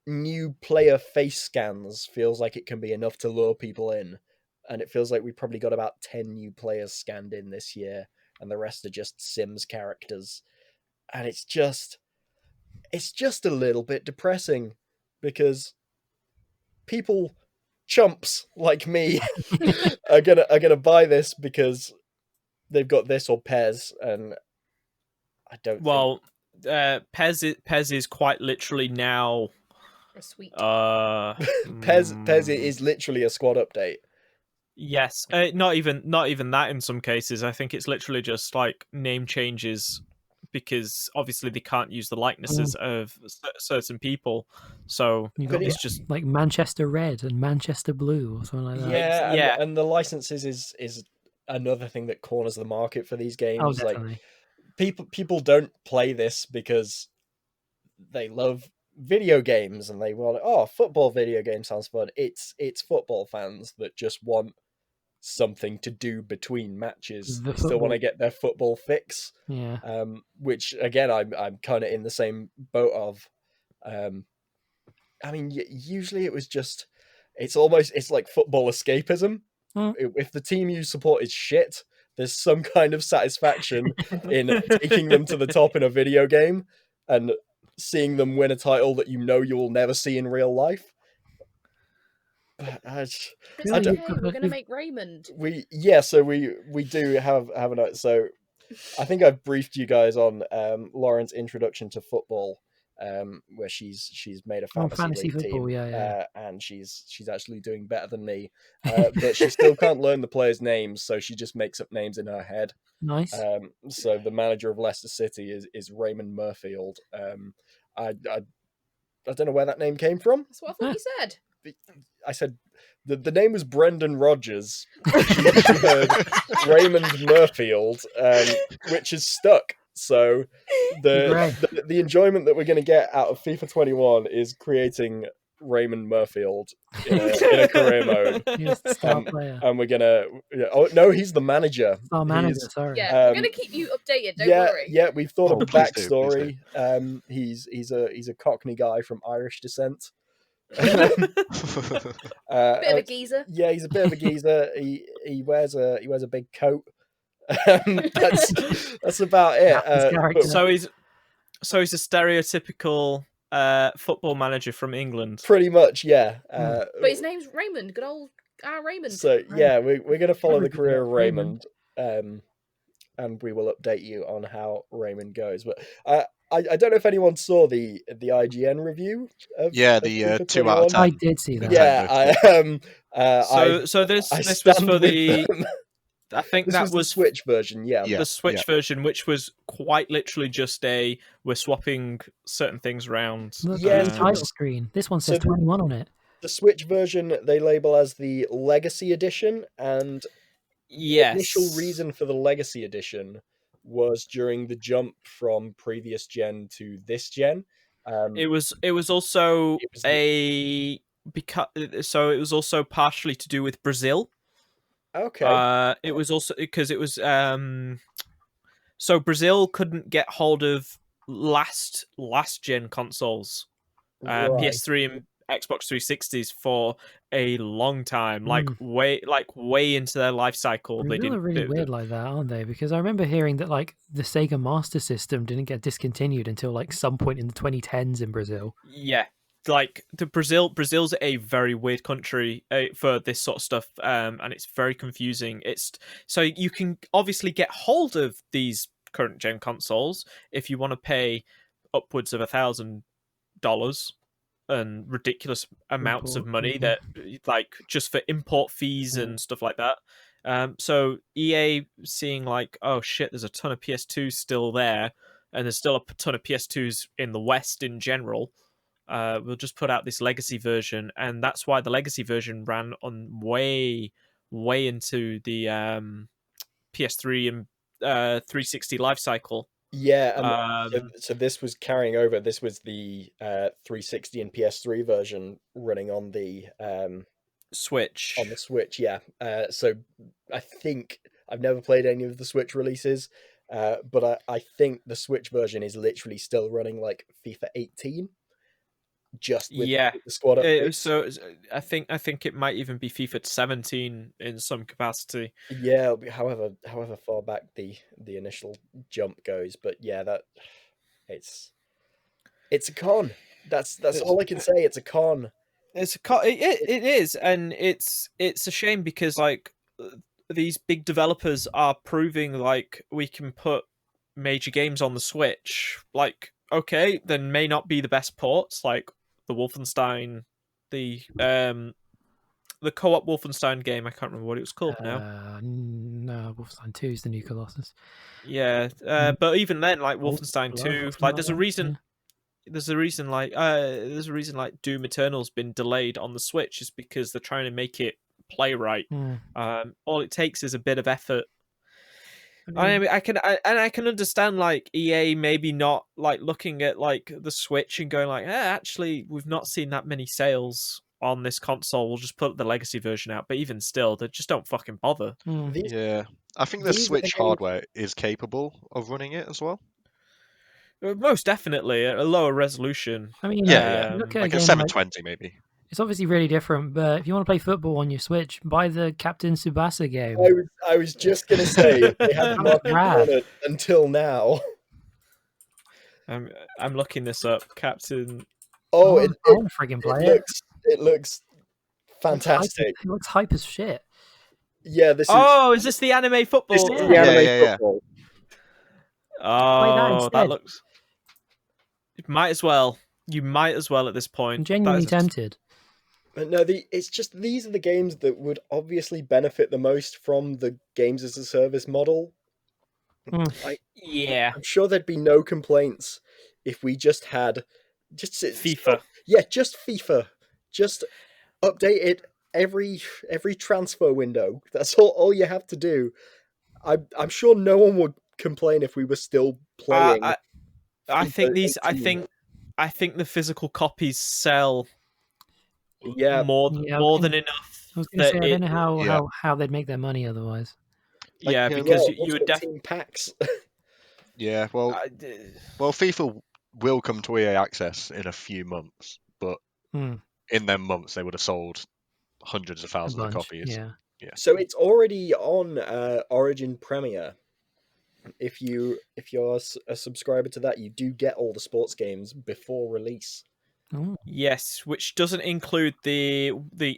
new player face scans. Feels like it can be enough to lure people in, and it feels like we probably got about 10 new players scanned in this year, and the rest are just Sims characters, and it's just a little bit depressing, because people, chumps like me, are gonna buy this because they've got this or Pez, and I don't. Well, Pez is quite literally now. Sweet. Pez is literally a squad update. Yes, not even that in some cases. I think it's literally just like name changes, because obviously they can't use the likenesses of certain people. So it's just like Manchester Red and Manchester Blue or something like that. Yeah, and the licenses is another thing that corners the market for these games. Oh, definitely. Like people don't play this because they love video games and they want football video game sounds fun. It's football fans that just want something to do between matches. They still want to get their football fix. Yeah. Which again, I'm kind of in the same boat of. I mean, usually it's like football escapism. If the team you support is shit, there's some kind of satisfaction in taking them to the top in a video game and seeing them win a title that you will never see in real life. But we're gonna make Raymond. We do have a. So I think I've briefed you guys on Lauren's introduction to football, where she's made a fantasy league football, team, and she's actually doing better than me, but she still can't learn the players' names, so she just makes up names in her head. Nice. So the manager of Leicester City is Raymond Murfield. I don't know where that name came from. That's what I thought you said. I said the name was Brendan Rodgers. She heard Raymond Murfield, which is stuck. So the enjoyment that we're going to get out of FIFA 21 is creating Raymond Murfield in a career mode. He's the star player. And we're gonna. Oh no, he's the manager. Our manager, sorry. Yeah, we're gonna keep you updated. Don't worry. Yeah, we've thought of a please backstory. He's a Cockney guy from Irish descent. Bit of a geezer. Yeah, he's a bit of a geezer. He wears a big coat. That's about it. So he's a stereotypical football manager from England. Pretty much, yeah. But his name's Raymond. Good old Raymond. So yeah, we're gonna follow the career of Raymond, and we will update you on how Raymond goes. But I don't know if anyone saw the IGN review. Of the 2 out of 10. I did see that. Yeah, So this was for the. I think this that was was the Switch version. Yeah, the Switch version, which was quite literally just we're swapping certain things around. Look at the title screen. This one says 21 on it. The Switch version they label as the Legacy Edition, and the initial reason for the Legacy Edition was during the jump from previous gen to this gen. It was also it was also partially to do with Brazil. Okay. It was also because it was so Brazil couldn't get hold of last gen consoles, PS3 and Xbox 360s for a long time, way into their life cycle. They are really weird like that, aren't they? Because I remember hearing that like the Sega Master System didn't get discontinued until like some point in the 2010s in Brazil. Yeah, like Brazil's a very weird country for this sort of stuff, and it's very confusing. So you can obviously get hold of these current gen consoles if you want to pay upwards of $1,000 and ridiculous amounts of money that like just for import fees and stuff like that. So EA seeing like, oh shit, there's a ton of PS2s still there, and there's still a ton of PS2s in the West in general. we'll just put out this legacy version, and that's why the legacy version ran on way into the PS3 and 360 life cycle. Yeah, so this was carrying over. This was the 360 and PS3 version running on the Switch. On the Switch, yeah. So I think I've never played any of the Switch releases, but I think the Switch version is literally still running like FIFA 18, just with the squad updates. So I think it might even be FIFA 17 in some capacity. Yeah, however far back the initial jump goes, but yeah, that it's a con. That's all I can say. It's a con. It's a con. It is, and it's a shame because like these big developers are proving like we can put major games on the Switch. Like, okay, there may not be the best ports, like the Wolfenstein, the co-op Wolfenstein game. I can't remember what it was called now. No, Wolfenstein 2 is the new Colossus. Yeah, but even then, like Wolfenstein 2, like there's a reason. Yeah. There's a reason like Doom Eternal's been delayed on the Switch is because they're trying to make it play right. All it takes is a bit of effort. I mean, I can understand like EA maybe not like looking at like the Switch and going like, actually we've not seen that many sales on this console. We'll just put the legacy version out. But even still, they just don't fucking bother. Yeah, I think the Switch hardware is capable of running it as well. Most definitely at a lower resolution. I mean, look at like a 720 maybe. It's obviously really different, but if you want to play football on your Switch, buy the Captain Tsubasa game. I was just gonna say they haven't marketed on it until now. I'm looking this up, Captain. Oh, I want to friggin' play it. It looks fantastic. It looks hype as shit. Yeah, this is. Oh, is this the anime football? This is the anime football. Oh, that looks. You might as well. You might as well at this point. I'm genuinely tempted. But no, it's just these are the games that would obviously benefit the most from the games as a service model. Yeah, I'm sure there'd be no complaints if we just had FIFA. Just FIFA. Just update it every transfer window. That's all you have to do. I'm sure no one would complain if we were still playing. I think the physical copies sell more than enough. I was going to say I don't know how they'd make their money otherwise. Because you would team packs. Yeah, well, FIFA will come to EA Access in a few months, but in them months they would have sold hundreds of thousands of copies. Yeah. So it's already on Origin Premier. If you're a subscriber to that, you do get all the sports games before release. Oh. Yes, which doesn't include the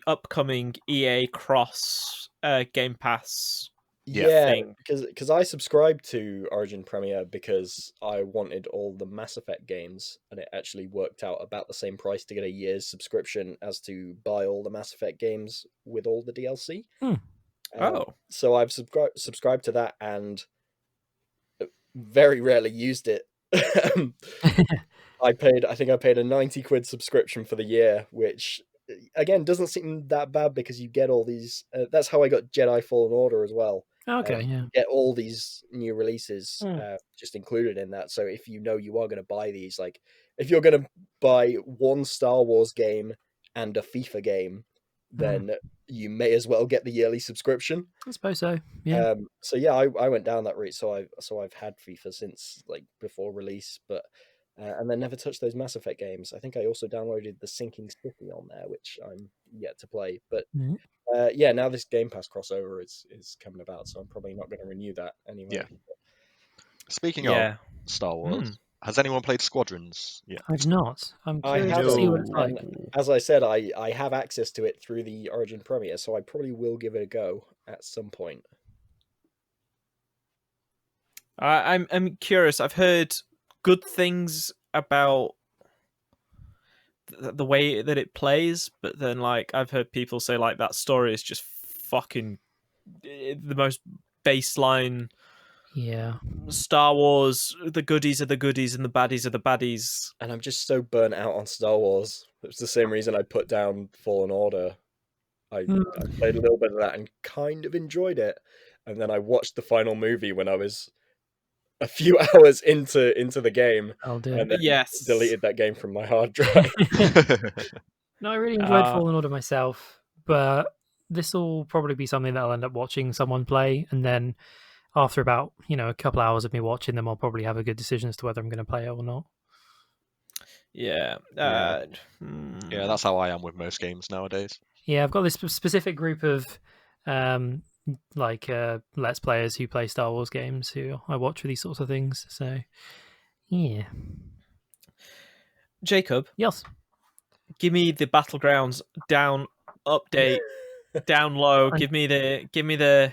upcoming EA Cross Game Pass. Thing. because I subscribed to Origin Premier because I wanted all the Mass Effect games, and it actually worked out about the same price to get a year's subscription as to buy all the Mass Effect games with all the DLC. So I've subscribed to that and very rarely used it. I paid a 90 quid subscription for the year, which again doesn't seem that bad because you get all these. That's how I got Jedi Fallen Order as well. Okay, You get all these new releases just included in that. So if you know you are going to buy these, like if you're going to buy one Star Wars game and a FIFA game, then you may as well get the yearly subscription. I suppose so. Yeah. I went down that route. So I've had FIFA since like before release, but and then never touched those Mass Effect games. I think I also downloaded the Sinking City on there, which I'm yet to play. But now this Game Pass crossover is coming about, so I'm probably not going to renew that anyway. Yeah. Speaking of Star Wars, has anyone played Squadrons yet? I've not. I'm curious to see what it's like. As I said, I have access to it through the Origin Premier, so I probably will give it a go at some point. I'm curious. I've heard good things about the way that it plays, but then like I've heard people say like that story is just fucking the most baseline Yeah. Star Wars, the goodies are the goodies and the baddies are the baddies. And I'm just so burnt out on Star Wars. It's the same reason I put down Fallen Order. I played a little bit of that and kind of enjoyed it. And then I watched the final movie when I was a few hours into the game. I'll do. And then Yes. deleted that game from my hard drive. No, I really enjoyed Fallen Order myself, but this will probably be something that I'll end up watching someone play, and then after about a couple hours of me watching them, I'll probably have a good decision as to whether I'm going to play it or not. Yeah. Yeah, that's how I am with most games nowadays. Yeah, I've got this specific group of Let's Players who play Star Wars games who I watch for these sorts of things. So, yeah. Jacob, Yes. give me the Battlegrounds down update, down low. Give me the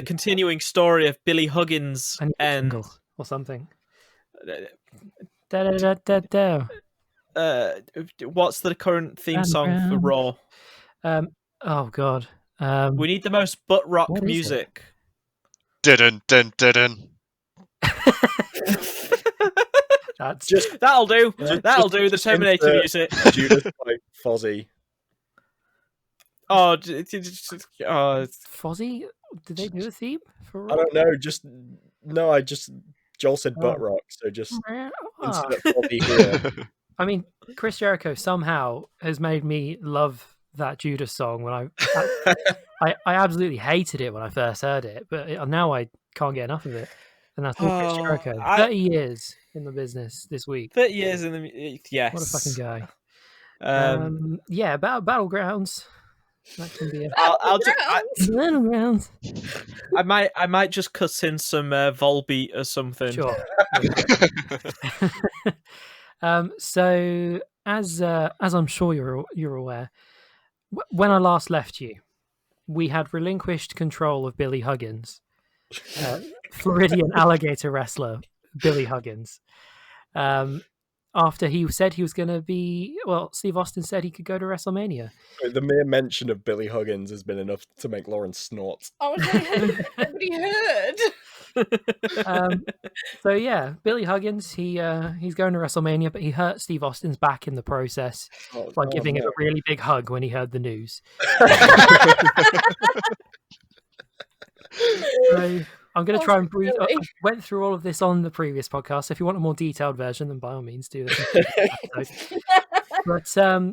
continuing story of Billy Huggins and or something. Da, da, da, da, da. What's the current theme song for Raw? Oh God. We need the most butt rock what is music. Didn't. That's Just that'll do. That'll do. The Terminator music. Judas by Fozzy. Oh, Fozzy. Did they do a theme for Raw? I don't know. Joel said butt rock, so just insert Fozzy here. I mean, Chris Jericho somehow has made me love that Judas song. When I absolutely hated it when I first heard it, but now I can't get enough of it. And that's all Chris Jericho. 30 years in the business this week. 30 years in the yes. What a fucking guy. Yeah, Battlegrounds. That can be Battlegrounds. Battlegrounds. I might just cut in some Volbeat or something. Sure. So as I'm sure you're aware, when I last left you, we had relinquished control of Billy Huggins, Floridian alligator wrestler Billy Huggins. After he said he was going to be, Steve Austin said he could go to WrestleMania. The mere mention of Billy Huggins has been enough to make Lauren snort. I was like, nobody heard. So yeah, Billy Huggins, he's going to WrestleMania, but he hurt Steve Austin's back in the process by giving him a really big hug when he heard the news. So I'm going to try and breathe. I went through all of this on the previous podcast. So if you want a more detailed version, then by all means do that. But so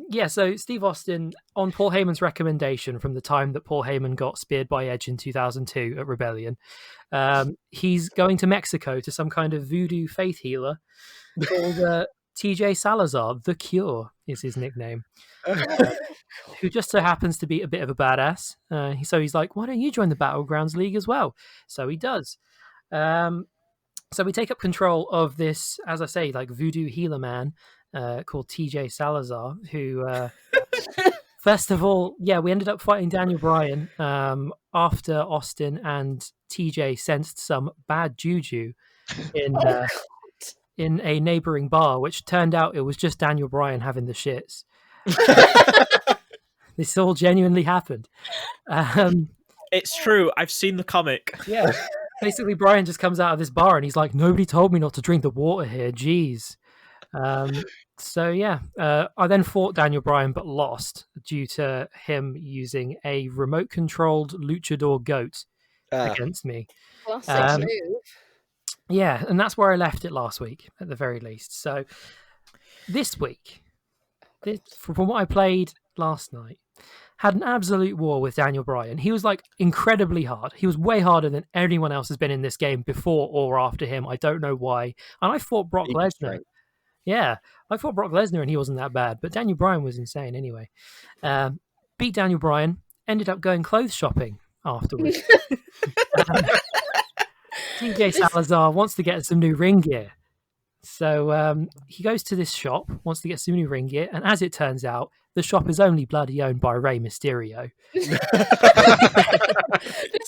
Steve Austin, on Paul Heyman's recommendation from the time that Paul Heyman got speared by Edge in 2002 at Rebellion, he's going to Mexico to some kind of voodoo faith healer called TJ Salazar. The Cure is his nickname. Who just so happens to be a bit of a badass. So he's like, why don't you join the Battlegrounds League as well? So he does. So we take up control of this, as I say, like voodoo healer man called TJ Salazar, who, first of all, we ended up fighting Daniel Bryan after Austin and TJ sensed some bad juju in a neighboring bar, which turned out it was just Daniel Bryan having the shits. This all genuinely happened. It's true. I've seen the comic. Yeah. Basically, Brian just comes out of this bar and he's like, nobody told me not to drink the water here. Jeez. I then fought Daniel Bryan but lost due to him using a remote-controlled luchador goat against me. Classic move. Yeah, and that's where I left it last week, at the very least. So this week, from what I played last night, had an absolute war with Daniel Bryan. He was like incredibly hard. He was way harder than anyone else has been in this game before or after him. I don't know why. And I fought Brock Lesnar. Yeah, I fought Brock Lesnar and he wasn't that bad, but Daniel Bryan was insane anyway. Beat Daniel Bryan, ended up going clothes shopping afterwards. TJ Salazar wants to get some new ring gear. So he goes to this shop, wants to get some new ring gear, and as it turns out, the shop is only bloody owned by Rey Mysterio. This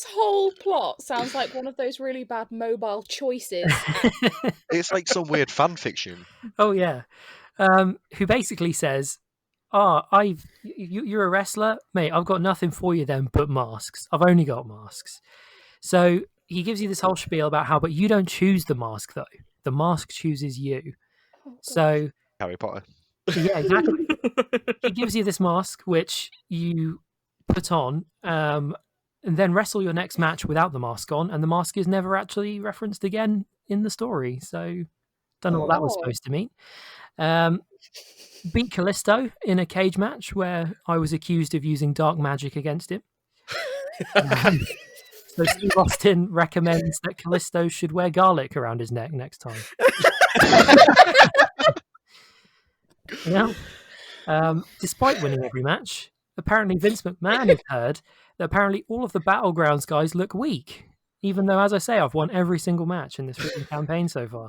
whole plot sounds like one of those really bad mobile choices. It's like some weird fan fiction. Oh, yeah. Who basically says, you're a wrestler? Mate, I've got nothing for you then but masks. I've only got masks. So he gives you this whole spiel about how, but you don't choose the mask though. The mask chooses you. So Harry Potter. yeah, exactly. He gives you this mask which you put on, and then wrestle your next match without the mask on, and the mask is never actually referenced again in the story. So don't know what that was supposed to mean. Beat Callisto in a cage match where I was accused of using dark magic against him. So Steve Austin recommends that Callisto should wear garlic around his neck next time. Yeah. Despite winning every match, apparently Vince McMahon has heard that apparently all of the Battlegrounds guys look weak, even though, as I say, I've won every single match in this freaking campaign so far.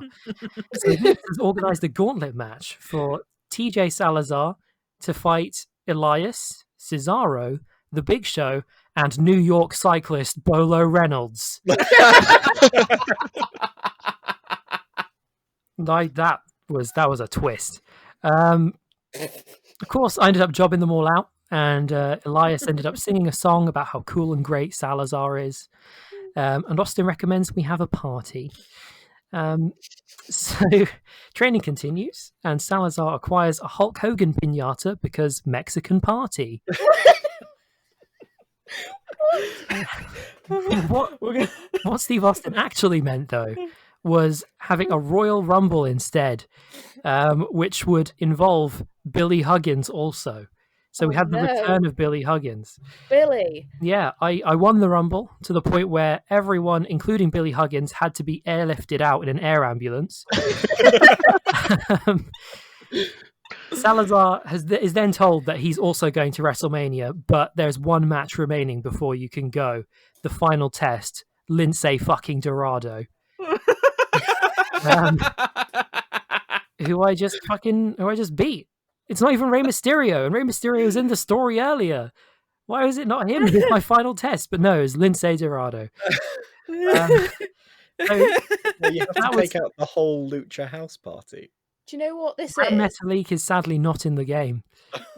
So Vince has organised a gauntlet match for TJ Salazar to fight Elias, Cesaro, The Big Show, and New York cyclist Bolo Reynolds. Like that was a twist. Of course, I ended up jobbing them all out, and Elias ended up singing a song about how cool and great Salazar is. And Austin recommends we have a party. So training continues, and Salazar acquires a Hulk Hogan piñata because Mexican party. What Steve Austin actually meant, though, was having a Royal Rumble instead, which would involve Billy Huggins also. So we had the return of Billy Huggins. Billy. Yeah, I won the Rumble to the point where everyone, including Billy Huggins, had to be airlifted out in an air ambulance. Salazar is then told that he's also going to WrestleMania, but there's one match remaining before you can go. The final test, Lindsay fucking Dorado. Who I just beat. It's not even Rey Mysterio, and Rey Mysterio was in the story earlier. Why is it not him in my final test? But no, it's Lindsay Dorado. Well, you have to take out the whole Lucha House Party. Do you know what this Brett is? Metalik is sadly not in the game.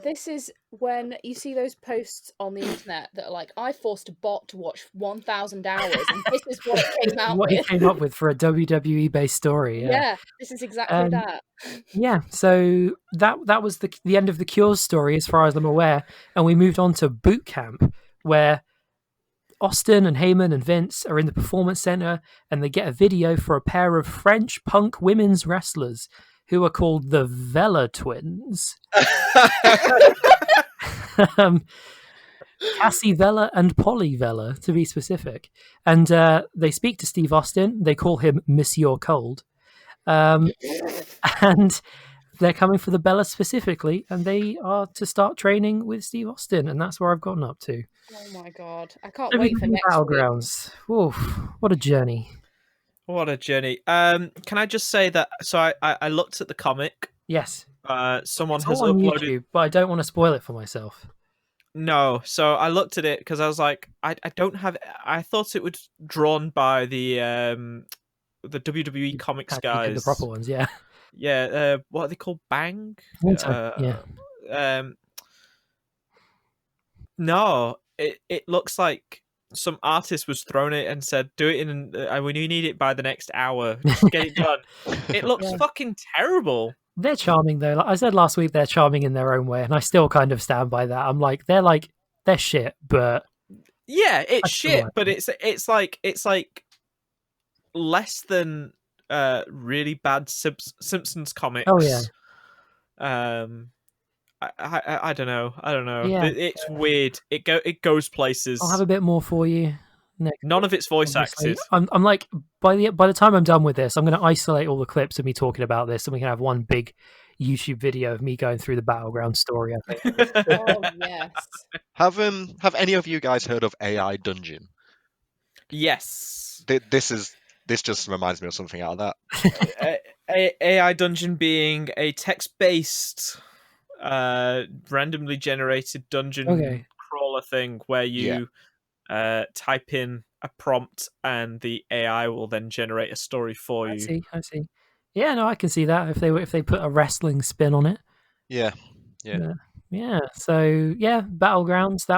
This is when you see those posts on the internet that are like, I forced a bot to watch 1,000 hours, and this is what it came out What with. he came up with for a WWE-based story. Yeah, this is exactly that. Yeah, so that was the end of the Cure's story, as far as I'm aware, and we moved on to Boot Camp, where Austin and Heyman and Vince are in the Performance Center, and they get a video for a pair of French punk women's wrestlers who are called the Vela Twins. Cassie Vela and Polly Vela, to be specific. And they speak to Steve Austin. They call him Monsieur Cold. And they're coming for the Bella specifically, and they are to start training with Steve Austin, and that's where I've gotten up to. Oh my god. I can't wait for next Battlegrounds. Oof, what a journey. What a journey. Can I just say that, so I looked at the comic. Yes. Someone it's has all on uploaded... YouTube, but I don't want to spoil it for myself. No, so I looked at it because I was like, I thought it was drawn by the WWE Comics guys. The proper ones, yeah. Yeah, what are they called? Bang? Yeah. No, it looks like some artist was thrown it and said, do it in, we need it by the next hour. Just get it done. It looks fucking terrible. They're charming, though. Like I said last week, they're charming in their own way, and I still kind of stand by that. I'm like, they're shit, but... Yeah, it's shit, but it's like less than really bad Simpsons comics. Oh, yeah. I don't know. Yeah. It's weird. It goes places. I'll have a bit more for you next. None of it's voice acted. I'm like, by the time I'm done with this, I'm going to isolate all the clips of me talking about this, and we can have one big YouTube video of me going through the Battleground story. I think. Oh yes. Have any of you guys heard of AI Dungeon? Yes. This just reminds me of something out of that. AI Dungeon being a text-based, randomly generated dungeon crawler thing where you type in a prompt and the AI will then generate a story for you. I see. Yeah, no, I can see that if they put a wrestling spin on it. Yeah. So Battlegrounds.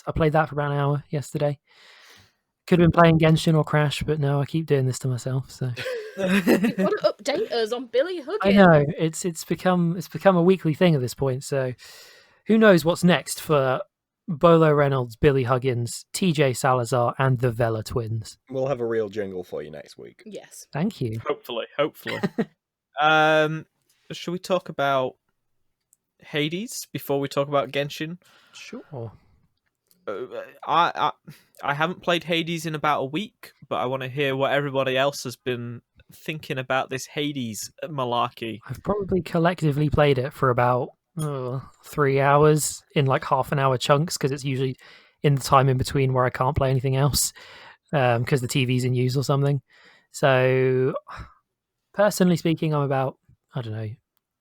I played that for about an hour yesterday. Could have been playing Genshin or Crash, but no, I keep doing this to myself. So You've got to update us on Billy Huggins. I know it's become a weekly thing at this point. So who knows what's next for Bolo Reynolds, Billy Huggins, TJ Salazar, and the Vela twins. We'll have a real jingle for you next week. Yes. Thank you. Hopefully. Should we talk about Hades before we talk about Genshin? Sure. I haven't played Hades in about a week, but I want to hear what everybody else has been thinking about this Hades malarkey. I've probably collectively played it for about 3 hours in like half an hour chunks, because it's usually in the time in between where I can't play anything else because the TV's in use or something. So personally speaking, I'm about, I don't know,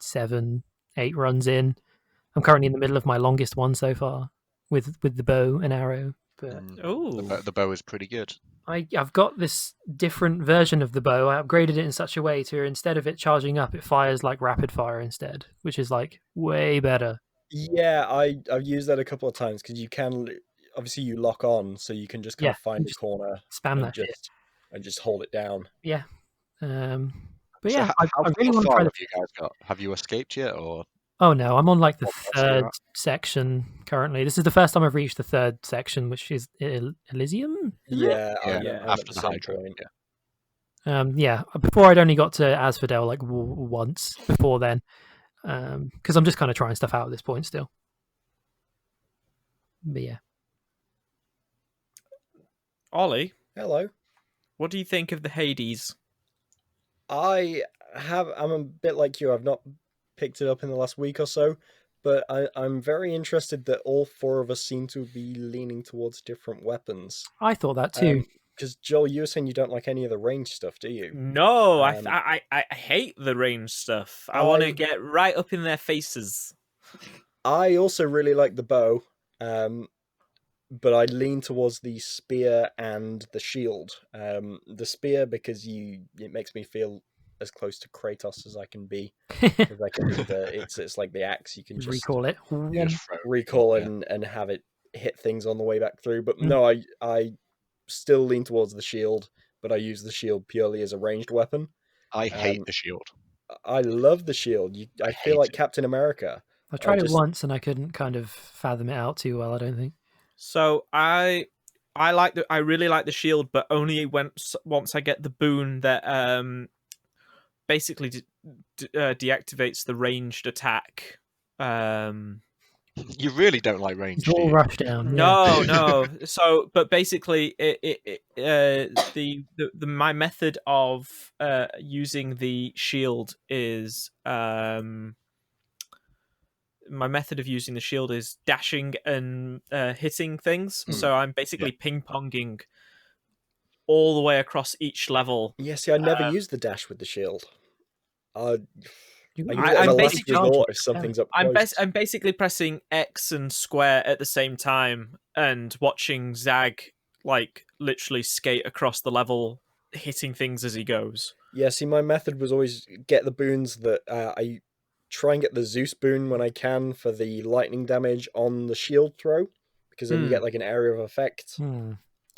7-8 runs in. I'm currently in the middle of my longest one so far with the bow and arrow. But The bow is pretty good. I've got this different version of the bow. I upgraded it in such a way to, instead of it charging up, it fires like rapid fire instead, which is like way better. Yeah, I've used that a couple of times, because you can, obviously you lock on, so you can just kind of find a corner Spam and that shit. just hold it down. Yeah. But So yeah, how I really want to far try have you guys got? Have you escaped yet, or? Oh no, I'm on like the What boss are you third at? section currently. This is the first time I've reached the third section, which is Elysium. Isn't it? Yeah, I'm at after the the same Hydra. point. Yeah. Yeah. Before I'd only got to Asphodel like once before then, because I'm just kind of trying stuff out at this point still. But yeah, Ollie, Hello. what do you think of the Hades? I'm a bit like you. I've not picked it up in the last week or so, but I'm very interested that all four of us seem to be leaning towards different weapons. I thought that too. Because Joel, you were saying you don't like any of the range stuff, do you? No, I hate the range stuff. I want to get right up in their faces. I also really like the bow, but I lean towards the spear and the shield. The spear, because it makes me feel as close to Kratos as I can be. Because I can it's like the axe. You can just recall it. You just throw- recall it yeah. and have it hit things on the way back through. But no, I still lean towards the shield, but I use the shield purely as a ranged weapon. I hate the shield. I love the shield. I feel hate like it. Captain America. I tried it once and I couldn't kind of fathom it out too well, I don't think. So I really like the shield, but only once I get the boon that basically deactivates the ranged attack. You really don't like range, It's do all you? rush down. No. So, but basically, my method of using the shield is dashing and hitting things. So I'm basically ping-ponging all the way across each level. Yeah, see, I never use the dash with the shield. I use it I'm as a last basically- resort if something's up close. I'm basically pressing X and square at the same time and watching Zag like literally skate across the level, hitting things as he goes. Yeah, see, my method was always get the boons that I try and get the Zeus boon when I can for the lightning damage on the shield throw, because then you get like an area of effect.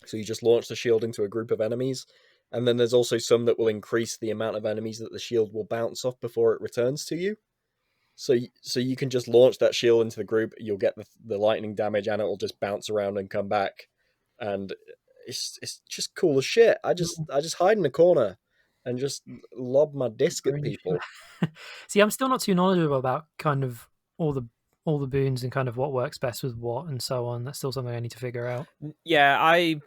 So you just launch the shield into a group of enemies. And then there's also some that will increase the amount of enemies that the shield will bounce off before it returns to you. So you can just launch that shield into the group, you'll get the lightning damage, and it will just bounce around and come back. And it's just cool as shit. I just hide in the corner and just lob my disc at people. See, I'm still not too knowledgeable about kind of all the boons and kind of what works best with what and so on. That's still something I need to figure out. Yeah, I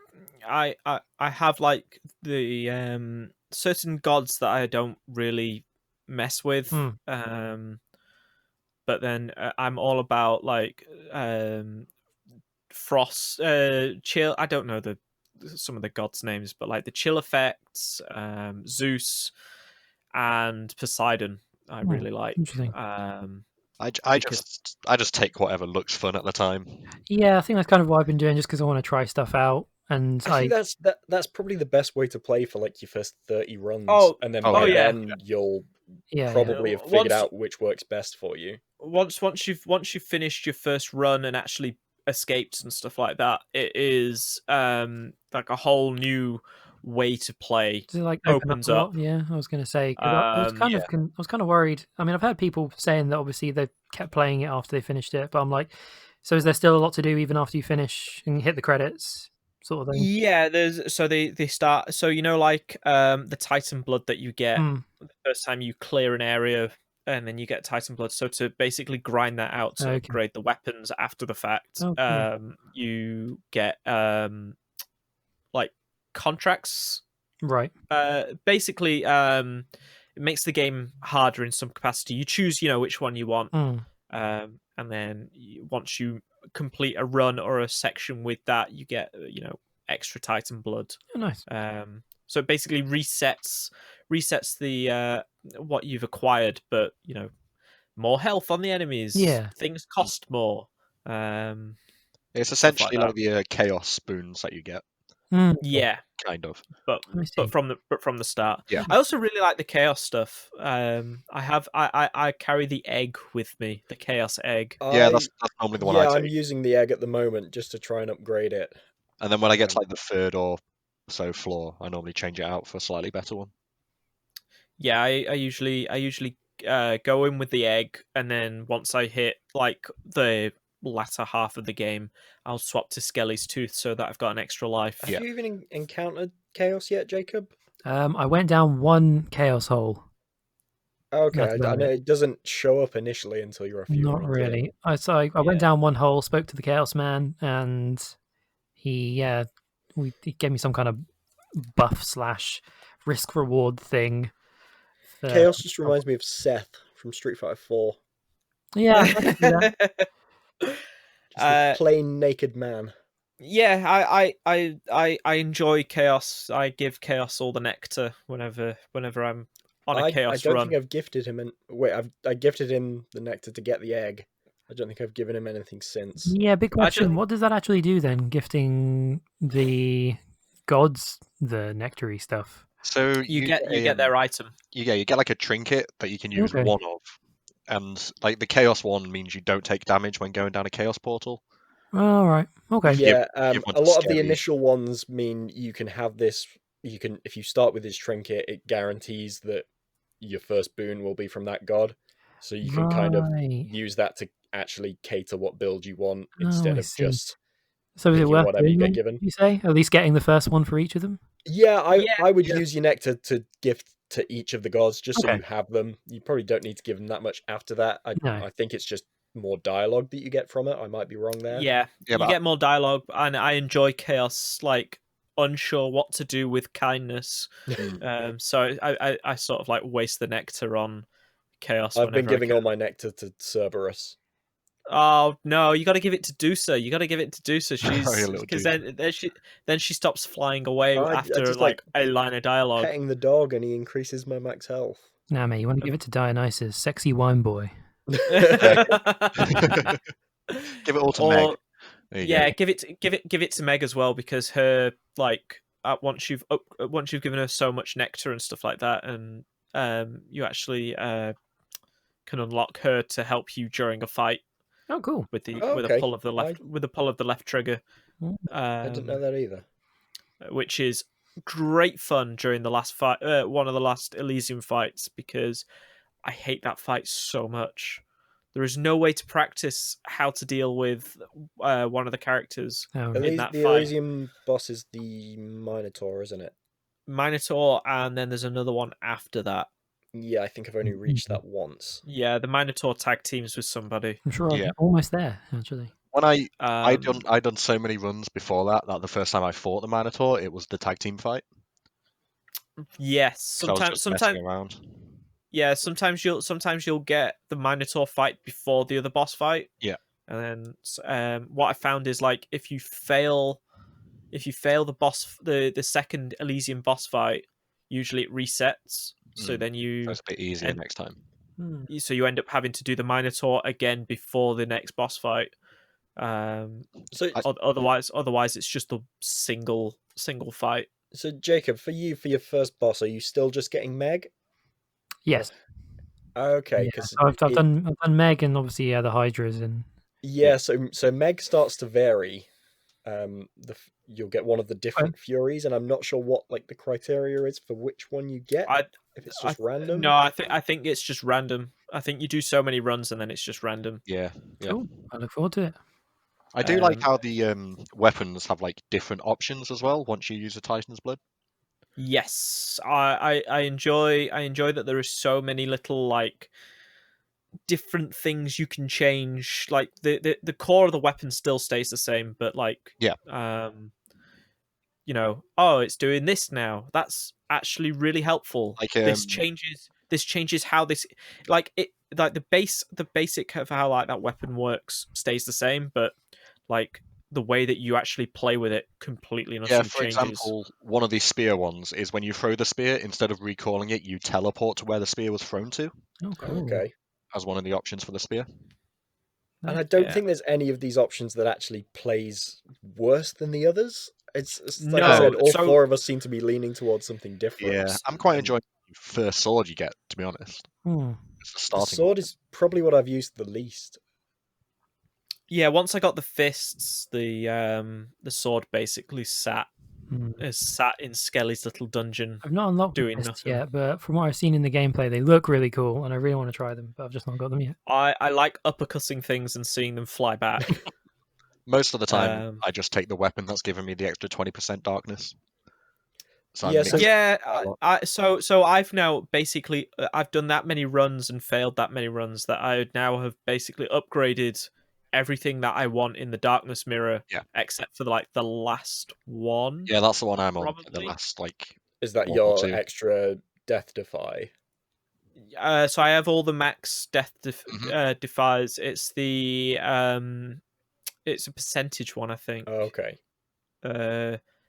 have like the certain gods that I don't really mess with. But then I'm all about like frost, chill. I don't know some of the gods' names, but like the chill effects, Zeus and Poseidon. I really like. Interesting. I just take whatever looks fun at the time. Yeah, I think that's kind of what I've been doing, just because I want to try stuff out. And I think that's probably the best way to play for like your first 30 runs. And then then you'll probably have figured out which works best for you. Once you've finished your first run and actually escaped and stuff like that, it is like a whole new way to play. Does it like open Opens up a up. lot? Yeah, I was going to say. 'Cause I was kind of I was kind of worried. I mean, I've heard people saying that obviously they kept playing it after they finished it, but I'm like, so is there still a lot to do even after you finish and hit the credits, sort of thing? Yeah, they start. So like the Titan blood that you get the first time you clear an area, and then you get Titan blood. So to basically grind that out to upgrade the weapons after the fact, you get like contracts. Right. Basically, it makes the game harder in some capacity. You choose, which one you want, and then once you complete a run or a section with that, you get, extra Titan blood. Oh, nice. So it basically resets the what you've acquired, but more health on the enemies. Yeah, things cost more. It's essentially like the chaos spoons that you get. Yeah, kind of. But from the start. Yeah. I also really like the chaos stuff. I carry the egg with me, the chaos egg. Yeah, that's normally the one I take. Yeah, I'm using the egg at the moment just to try and upgrade it. And then when I get to like the third or so floor, I normally change it out for a slightly better one. Yeah, I usually go in with the egg, and then once I hit like the latter half of the game, I'll swap to Skelly's tooth so that I've got an extra life. Have you even encountered chaos yet, Jacob? I went down one chaos hole. Okay, I know it doesn't show up initially until you're a few. Not really. I went down one hole, spoke to the chaos man, and he gave me some kind of buff / risk reward thing. Chaos just reminds me of Seth from Street Fighter 4. Yeah, I can see that. Just a plain naked man. Yeah, I enjoy chaos. I give chaos all the nectar whenever I'm on a chaos run. I don't think I've gifted him. I gifted him the nectar to get the egg. I don't think I've given him anything since. Yeah, big question. What does that actually do then? Gifting the gods the nectary stuff. So you get their item. You get like a trinket that you can use one of, and like the chaos one means you don't take damage when going down a chaos portal. All right. Okay. Yeah. A lot of the initial ones mean you can have this. You can, if you start with this trinket, it guarantees that your first boon will be from that god. So you can kind of use that to actually cater what build you want instead of just. So is it worth whatever you doing, get given? You say at least getting the first one for each of them? Yeah, I would use your nectar to gift to each of the gods just so you have them. You probably don't need to give them that much after that. I think it's just more dialogue that you get from it. I might be wrong there. Yeah, you get more dialogue, and I enjoy chaos, like unsure what to do with kindness. So I sort of like waste the nectar on chaos. I've been giving all my nectar to Cerberus. Oh no! You got to give it to Dusa. She's because then she stops flying away after like a line of dialogue. Petting the dog, and he increases my max health. Nah, mate, you want to give it to Dionysus, sexy wine boy. Give it all to Meg. Yeah, give it to Meg as well, because her once you've given her so much nectar and stuff like that, and you actually can unlock her to help you during a fight. Oh, cool! With a pull of the left trigger. I didn't know that either. Which is great fun during the last fight, one of the last Elysium fights, because I hate that fight so much. There is no way to practice how to deal with one of the characters in that fight. The Elysium boss is the Minotaur, isn't it? Minotaur, and then there's another one after that. Yeah, I think I've only reached that once. Yeah, the Minotaur tag teams with somebody. I'm sure I'm almost there, actually. When I done so many runs before that the first time I fought the Minotaur, it was the tag team fight. Yes, sometimes around. Yeah, sometimes you'll get the Minotaur fight before the other boss fight. Yeah. And then what I found is, like, if you fail the boss, the second Elysium boss fight, usually it resets. So then that's a bit easier next time. So you end up having to do the Minotaur again before the next boss fight. Otherwise it's just a single fight. So Jacob, for your first boss, are you still just getting Meg? Yes. Okay, because I've done Meg, and obviously the Hydras, and Yeah, so Meg starts to vary. You'll get one of the different Furies, and I'm not sure what like the criteria is for which one you get. If it's just random. No, I think it's just random. I think you do so many runs and then it's just random. Yeah. Cool. I look forward to it. I do like how the weapons have like different options as well once you use a Titan's Blood. Yes, I enjoy that there is so many little like different things you can change. Like the core of the weapon still stays the same, but like you know, oh, it's doing this now. That's actually really helpful. Like this changes how this like the basic of how like that weapon works stays the same, but like the way that you actually play with it completely and utterly for changes. example, one of these spear ones is when you throw the spear, instead of recalling it, you teleport to where the spear was thrown to. Oh, cool. Okay. As one of the options for the spear. And I don't think there's any of these options that actually plays worse than the others. It's like I said, all four of us seem to be leaning towards something different. Yeah, I'm quite enjoying the first sword you get, to be honest. The sword is probably what I've used the least. Yeah, once I got the fists, the sword basically sat in Skelly's little dungeon. I've not unlocked the fists yet, but from what I've seen in the gameplay, they look really cool, and I really want to try them, but I've just not got them yet. I like uppercutting things and seeing them fly back. Most of the time, I just take the weapon that's giving me the extra 20% darkness. So so I've now basically I've done that many runs and failed that many runs that I now have basically upgraded everything that I want in the darkness mirror, except for the last one. Yeah, that's the one I'm on. The last is that your extra death defy? So I have all the max death defies. It's the it's a percentage one, I think. Oh, okay.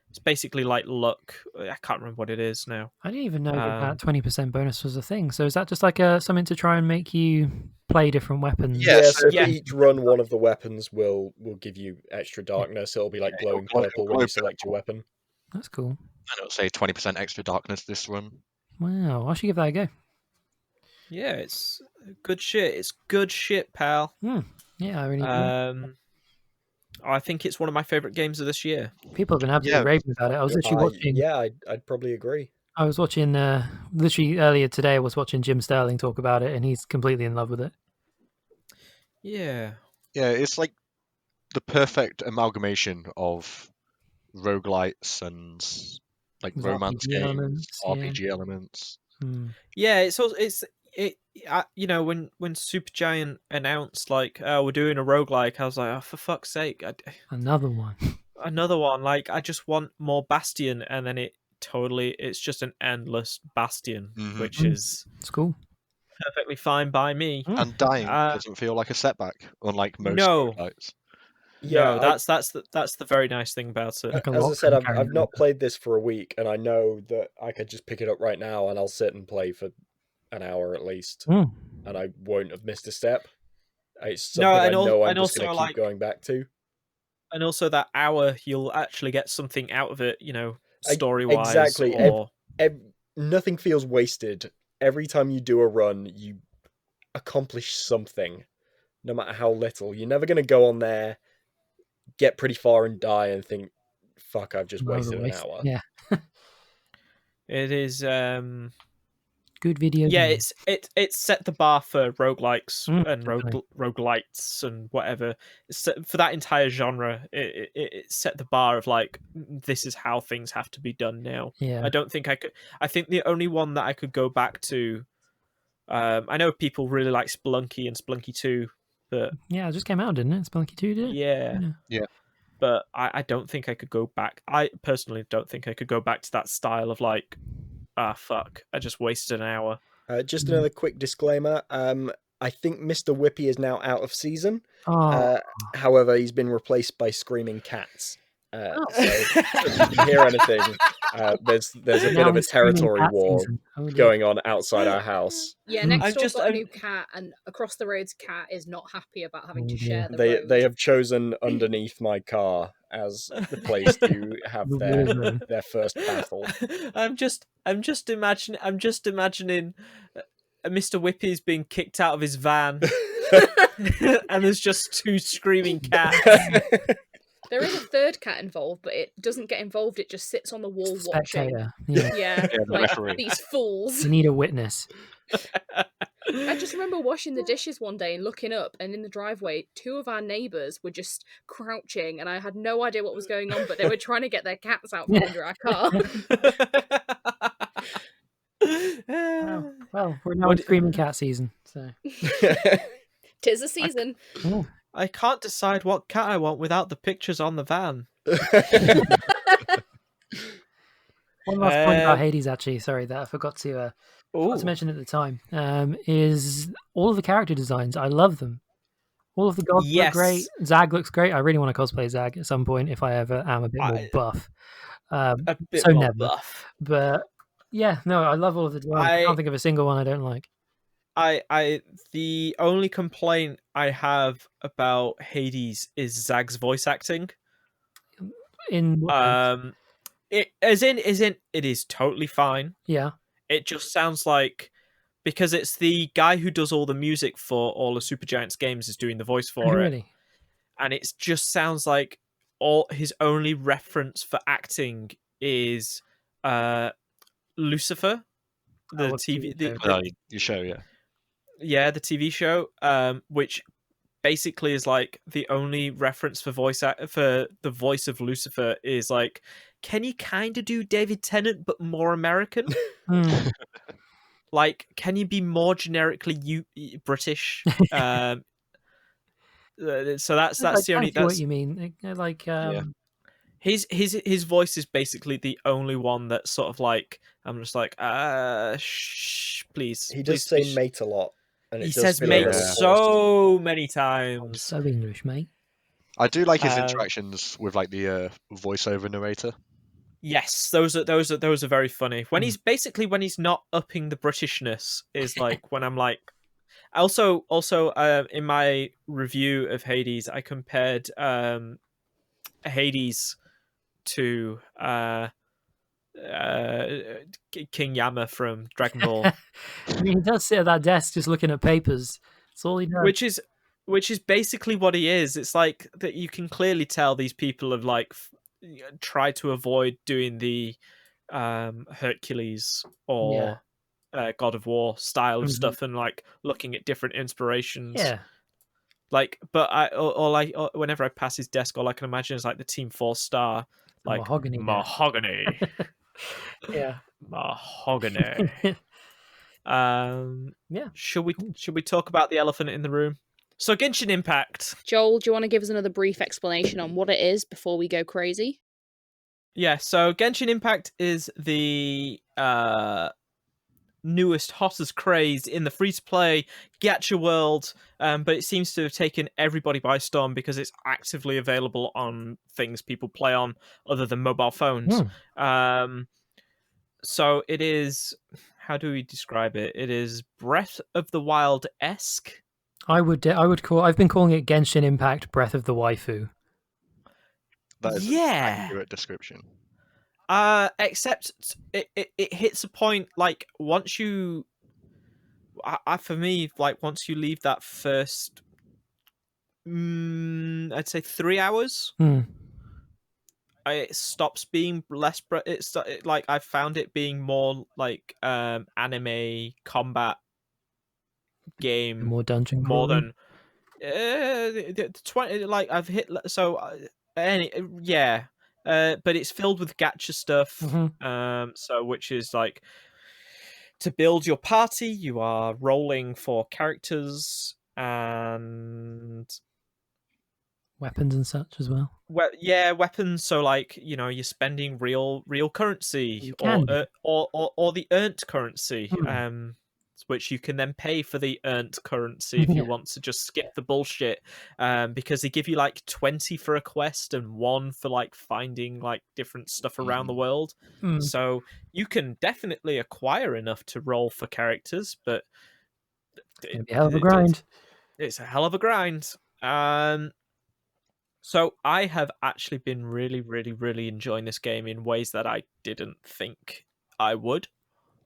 It's basically like luck. I can't remember what it is now. I didn't even know that 20% bonus was a thing. So is that just like something to try and make you play different weapons? Yeah, so for each run, one of the weapons will give you extra darkness. It'll be like glowing purple when you select your weapon. That's cool. And it'll say 20% extra darkness this run. Wow, I should give that a go. Yeah, it's good shit. It's good shit, pal. Yeah, I really I think it's one of my favorite games of this year. People have been absolutely raving about it. I was literally watching. Yeah, I'd probably agree. I was watching literally earlier today. I was watching Jim Sterling talk about it, and he's completely in love with it. Yeah, it's like the perfect amalgamation of roguelites and like romance games, RPG elements. Yeah, it's also you know, when Supergiant announced like, oh, we're doing a roguelike, I was like, oh, for fuck's sake, another one. Like, I just want more Bastion, and then it's just an endless Bastion, which is cool, perfectly fine by me. And dying doesn't feel like a setback, unlike most roguelites. Yeah, that's the very nice thing about it. As I said, I've not played this for a week, and I know that I could just pick it up right now, and I'll sit and play for an hour at least, and I won't have missed a step. It's something I know I'm just going to keep going back to. And also that hour, you'll actually get something out of it, you know, story-wise. Exactly. Nothing feels wasted. Every time you do a run, you accomplish something, no matter how little. You're never going to go on there, get pretty far and die and think, fuck, I've just wasted an hour. Yeah. It is good video. Yeah, it's set the bar for roguelikes and roguelites and whatever. For that entire genre, it set the bar of like, this is how things have to be done now. Yeah. I don't think I could. I think the only one that I could go back to. I know people really like Spelunky and Spelunky 2, but yeah, it just came out, didn't it? Spelunky 2 did. Yeah. But I don't think I could go back. I personally don't think I could go back to that style of like, fuck, I just wasted an hour. Just another quick disclaimer. I think Mr. Whippy is now out of season. However, he's been replaced by screaming cats. So if you can hear anything, there's a bit of a territory war going on outside our house. Yeah, next door's got a new cat, and across the road's cat is not happy about having to share the road. They have chosen underneath my car as the place to have their first battle. I'm just imagining Mr. Whippy's being kicked out of his van and there's just 2 screaming cats. There is a third cat involved, but it doesn't get involved. It just sits on the wall watching. Spectator. Yeah. Yeah, the like referee. these fools. You need a witness. I just remember washing the dishes one day and looking up, and in the driveway, 2 of our neighbours were just crouching, and I had no idea what was going on, but they were trying to get their cats out from under our car. Well, we're now in screaming cat season, so 'Tis a season. I can't decide what cat I want without the pictures on the van. one last point about Hades, actually. Sorry, that I forgot to mention at the time. Is all of the character designs? I love them. All of the gods look great. Zag looks great. I really want to cosplay Zag at some point if I ever am a bit more buff. A bit so more never. buff. But yeah, no, I love all of the designs. I can't think of a single one I don't like. The only complaint I have about Hades is Zag's voice acting. In what sense? It is totally fine. Yeah. It just sounds like, because it's the guy who does all the music for all of Supergiant's games is doing the voice for it. And it just sounds like his only reference for acting is Lucifer, the TV your show, yeah. Yeah, the TV show, which basically is like the only reference for for the voice of Lucifer is like, can you kind of do David Tennant but more American? Like, can you be more generically British? So that's the only. That's what you mean. Like, his voice is basically the only one that's sort of like, I'm just like, please. He does say mate a lot. And he says mate so many times. I'm so English, mate. I do like his interactions with like the voiceover narrator. Yes, those are very funny. When he's not upping the Britishness is like when I'm like. Also, in my review of Hades, I compared Hades to King Yama from Dragon Ball. I mean, he does sit at that desk just looking at papers. That's all he does. Which is basically what he is. It's like that you can clearly tell these people have like tried to avoid doing the Hercules or God of War style of stuff and like looking at different inspirations. Yeah. Like, but whenever I pass his desk, all I can imagine is like the Team 4-star, like mahogany. Yeah, mahogany. Yeah. Should we talk about the elephant in the room? So Genshin Impact. Joel, do you want to give us another brief explanation on what it is before we go crazy? Yeah. So Genshin Impact is the newest, hottest craze in the free-to-play gacha world, but it seems to have taken everybody by storm because it's actively available on things people play on other than mobile phones. So it is, how do we describe it? It is Breath of the Wild-esque. I've been calling it Genshin Impact Breath of the Waifu. That is an accurate description. Except it hits a point like once you, for me, like once you leave that first, I'd say 3 hours, it stops being less. Like I found it being more like anime combat game, more dungeon, more than 20. Like I've hit so yeah. But it's filled with gacha stuff, so which is like to build your party, you are rolling for characters and weapons and such as well. Weapons. So like you're spending real currency or the earned currency, which you can then pay for the earned currency if you want to just skip the bullshit, because they give you like 20 for a quest and 1 for like finding like different stuff around the world. So you can definitely acquire enough to roll for characters, but it's a hell of a grind. It's a hell of a grind. So I have actually been really, really, really enjoying this game in ways that I didn't think I would.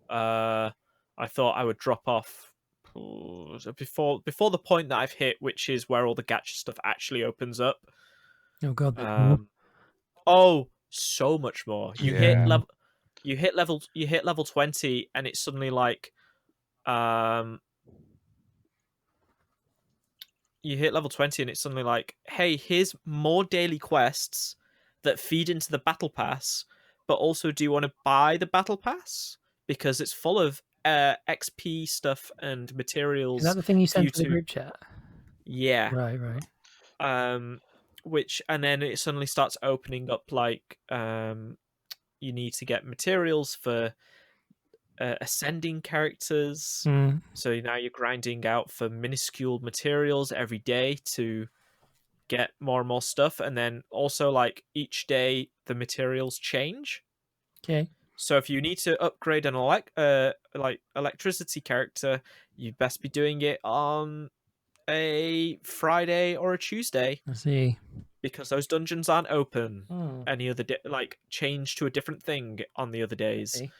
I thought I would drop off before the point that I've hit, which is where all the gacha stuff actually opens up. Oh god, there's more. Oh, so much more. You hit Yeah. level 20, and it's suddenly like, you hit level 20, and it's suddenly like, hey, here's more daily quests that feed into the battle pass, but also, do you want to buy the battle pass because it's full of XP stuff and materials? Is that the thing you for you sent to the group chat? Yeah. Right. Which, and then it suddenly starts opening up like, you need to get materials for ascending characters. Mm. So now you're grinding out for minuscule materials every day to get more and more stuff, and then also like each day the materials change. Okay. So if you need to upgrade an electricity character, you best be doing it on a Friday or a Tuesday, I see. because those dungeons aren't open Hmm. any other day, like change to a different thing on the other days. See.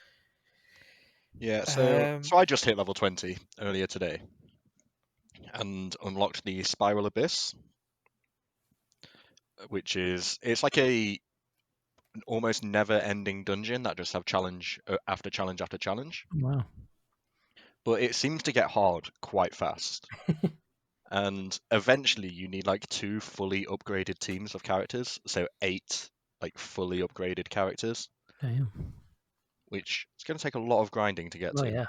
Yeah, so I just hit level 20 earlier today and unlocked the Spiral Abyss, which it's like an almost never-ending dungeon that just have challenge after challenge after challenge. Wow. But it seems to get hard quite fast. And eventually you need like 2 fully upgraded teams of characters, so 8 like fully upgraded characters, Damn. which it's going to take a lot of grinding to get Oh to. yeah.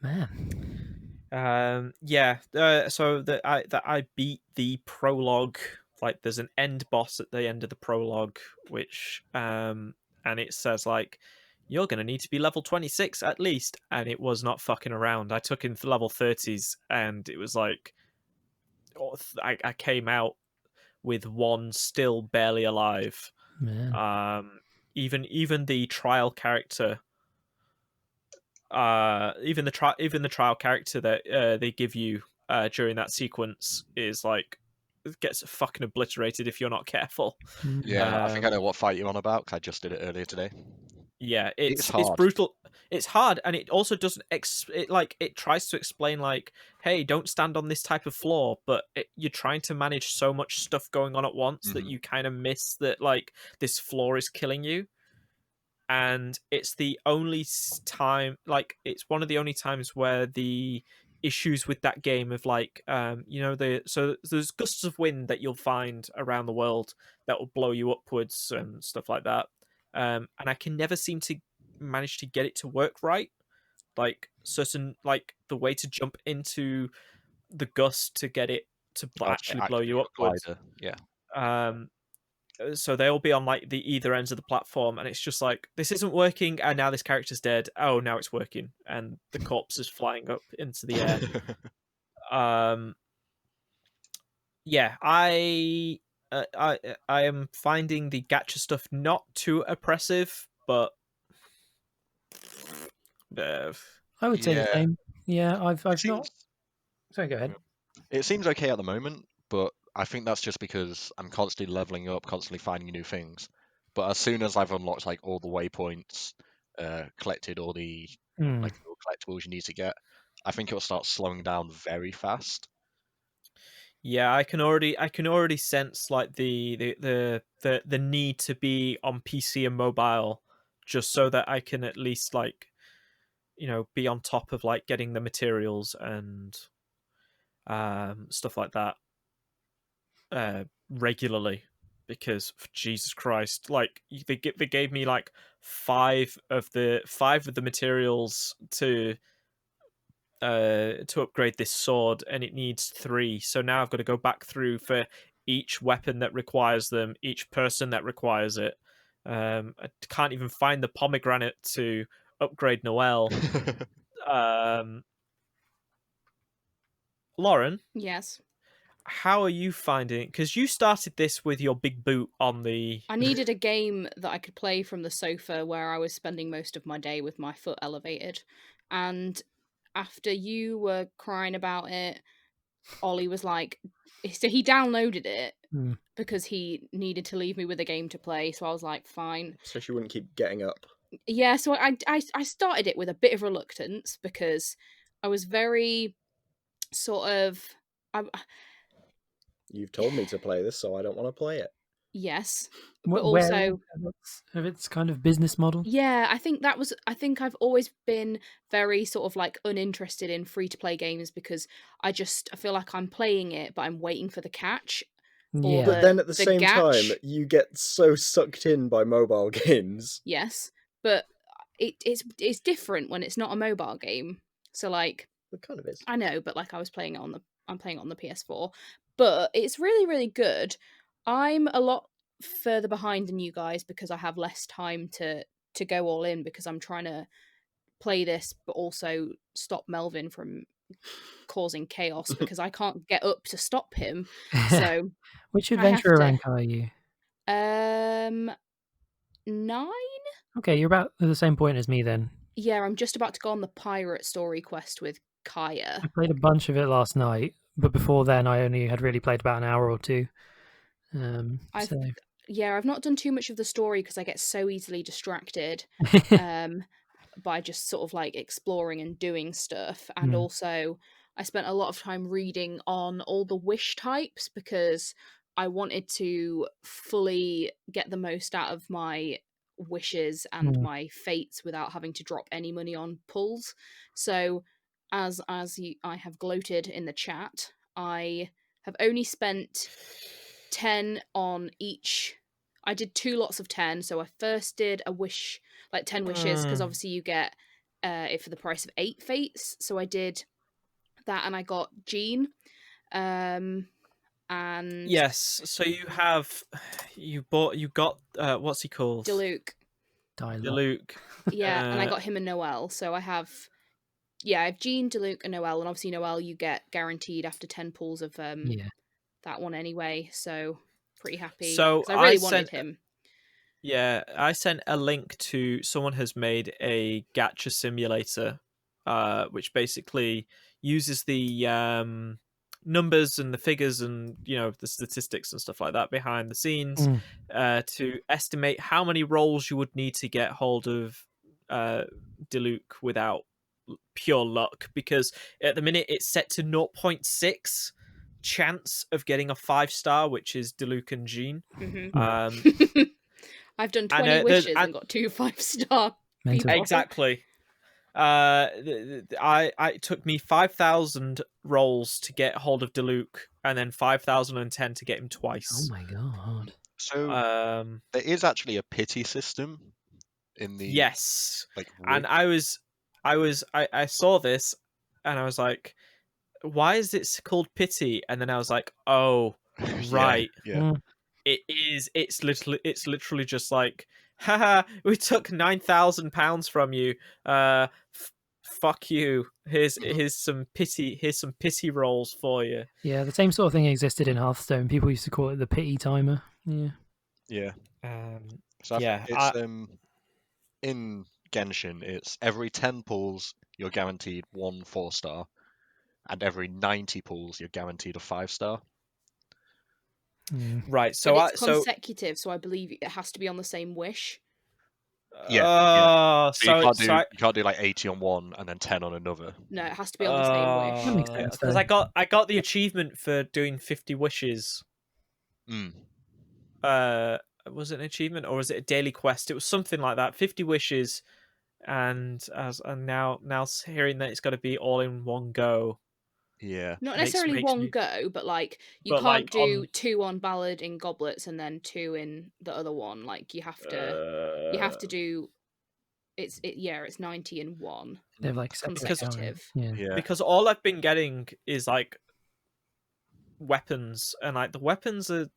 Man. So that I beat the prologue. Like, there's an end boss at the end of the prologue, which and it says like, you're gonna need to be level 26 at least, and it was not fucking around. I took in level 30s, and it was like, I came out with one still barely alive. Man. Even the trial character, even the trial character that they give you during that sequence is like, it gets fucking obliterated if you're not careful. Yeah, I think I know what fight you're on about, 'cause I just did it earlier today. Yeah, It's it's hard. brutal. It's hard, and it also doesn't it tries to explain like, hey, don't stand on this type of floor, but you're trying to manage so much stuff going on at once that you kind of miss that like this floor is killing you. And it's the only time, like, it's one of the only times where the issues with that game of like, so there's gusts of wind that you'll find around the world that will blow you upwards and stuff like that. And I can never seem to manage to get it to work right. Like, certain, like, the way to jump into the gust to get it to actually blow you upwards. Yeah. So they'll be on like the either ends of the platform, and it's just like, this isn't working, and now this character's dead. Oh, now it's working, and the corpse is flying up into the air. Yeah, I am finding the gacha stuff not too oppressive, but I would say the Yeah. same. Yeah, I've not. Sorry, go ahead. It seems okay at the moment, but I think that's just because I'm constantly leveling up, constantly finding new things. But as soon as I've unlocked like all the waypoints, collected all the like little collectibles you need to get, I think it'll start slowing down very fast. Yeah, I can already sense like the need to be on PC and mobile, just so that I can at least like, be on top of like getting the materials and stuff like that regularly, because Jesus Christ, like they gave me like five of the materials to upgrade this sword, and it needs 3. So now I've got to go back through for each weapon that requires them, each person that requires it. I can't even find the pomegranate to upgrade Noelle. Lauren? Yes. How are you finding? Because you started this with your big boot on the... I needed a game that I could play from the sofa where I was spending most of my day with my foot elevated. And after you were crying about it, Ollie was like... So he downloaded it because he needed to leave me with a game to play. So I was like, fine. So she wouldn't keep getting up. Yeah, so I started it with a bit of reluctance because I was very sort of You've told me to play this, so I don't want to play it. yes, Where but also of its kind of business model? yeah, I think I've always been very sort of like uninterested in free to play games because I feel like I'm playing it, but I'm waiting for the catch or Yeah. But then at the the same time, gatch. you get so sucked in by mobile games. Yes, but it's different when it's not a mobile game. So like It kind of is. I know, but like I'm playing it on the PS4, but it's really really good. I'm a lot further behind than you guys because I have less time to go all in because I'm trying to play this but also stop Melvin from causing chaos because I can't get up to stop him. So Which I have adventurer to rank are you? 9. Okay, you're about at the same point as me then. Yeah, I'm just about to go on the pirate story quest with I Kaya. played a bunch of it last night, but before then I only had really played about an hour or two. I've So I've not done too much of the story because I get so easily distracted by just sort of like exploring and doing stuff. And Mm. also, I spent a lot of time reading on all the wish types because I wanted to fully get the most out of my wishes and my fates without having to drop any money on pulls. So, I have gloated in the chat, I have only spent 10 on each. I did 2 lots of 10. So I first did a wish, like 10 wishes, because obviously you get it for the price of 8 fates. So I did that and I got Jean. And Yes, so you got what's he called? Diluc. Diluc. Yeah, and I got him and Noel. So I have Jean, Diluc, and Noel, and obviously Noel you get guaranteed after 10 pulls of that one anyway. So pretty happy. So 'cause I really wanted him. Yeah, I sent a link to someone has made a gacha simulator, which basically uses the numbers and the figures and the statistics and stuff like that behind the scenes to estimate how many rolls you would need to get hold of Diluc without pure luck. Because at the minute it's set to 0.6 chance of getting a 5-star, which is Diluc and Jean. I've done 20 wishes and got 2 5-star people. Exactly. It took me 5,000 rolls to get hold of Diluc, and then 5,010 to get him twice. Oh my god! So there is actually a pity system in the and I saw this, and I was like, why is it called pity? And then I was like, oh, right. Yeah. It's literally just like, haha, we took £9,000 from you. Fuck you. Here's some pity rolls for you. Yeah, the same sort of thing existed in Hearthstone. People used to call it the pity timer. Yeah. So yeah. It's in Genshin, it's every 10 pulls you're guaranteed 1 4-star, and every 90 pulls you're guaranteed a 5-star. Right. So but it's consecutive, so I believe it has to be on the same wish. Yeah. So you can't do like 80 on one and then 10 on another. No, it has to be on the same wish. That makes sense. Because I got the achievement for doing 50 wishes. Was it an achievement or was it a daily quest? It was something like that. 50 wishes, and now hearing that it's got to be all in one go. Yeah. Not necessarily one go, but like you can't do 2 on Ballad in Goblets and then 2 in the other one. Like you have to do it's 90 in 1. They're like consecutive. Yeah. Because all I've been getting is like weapons, and like the weapons are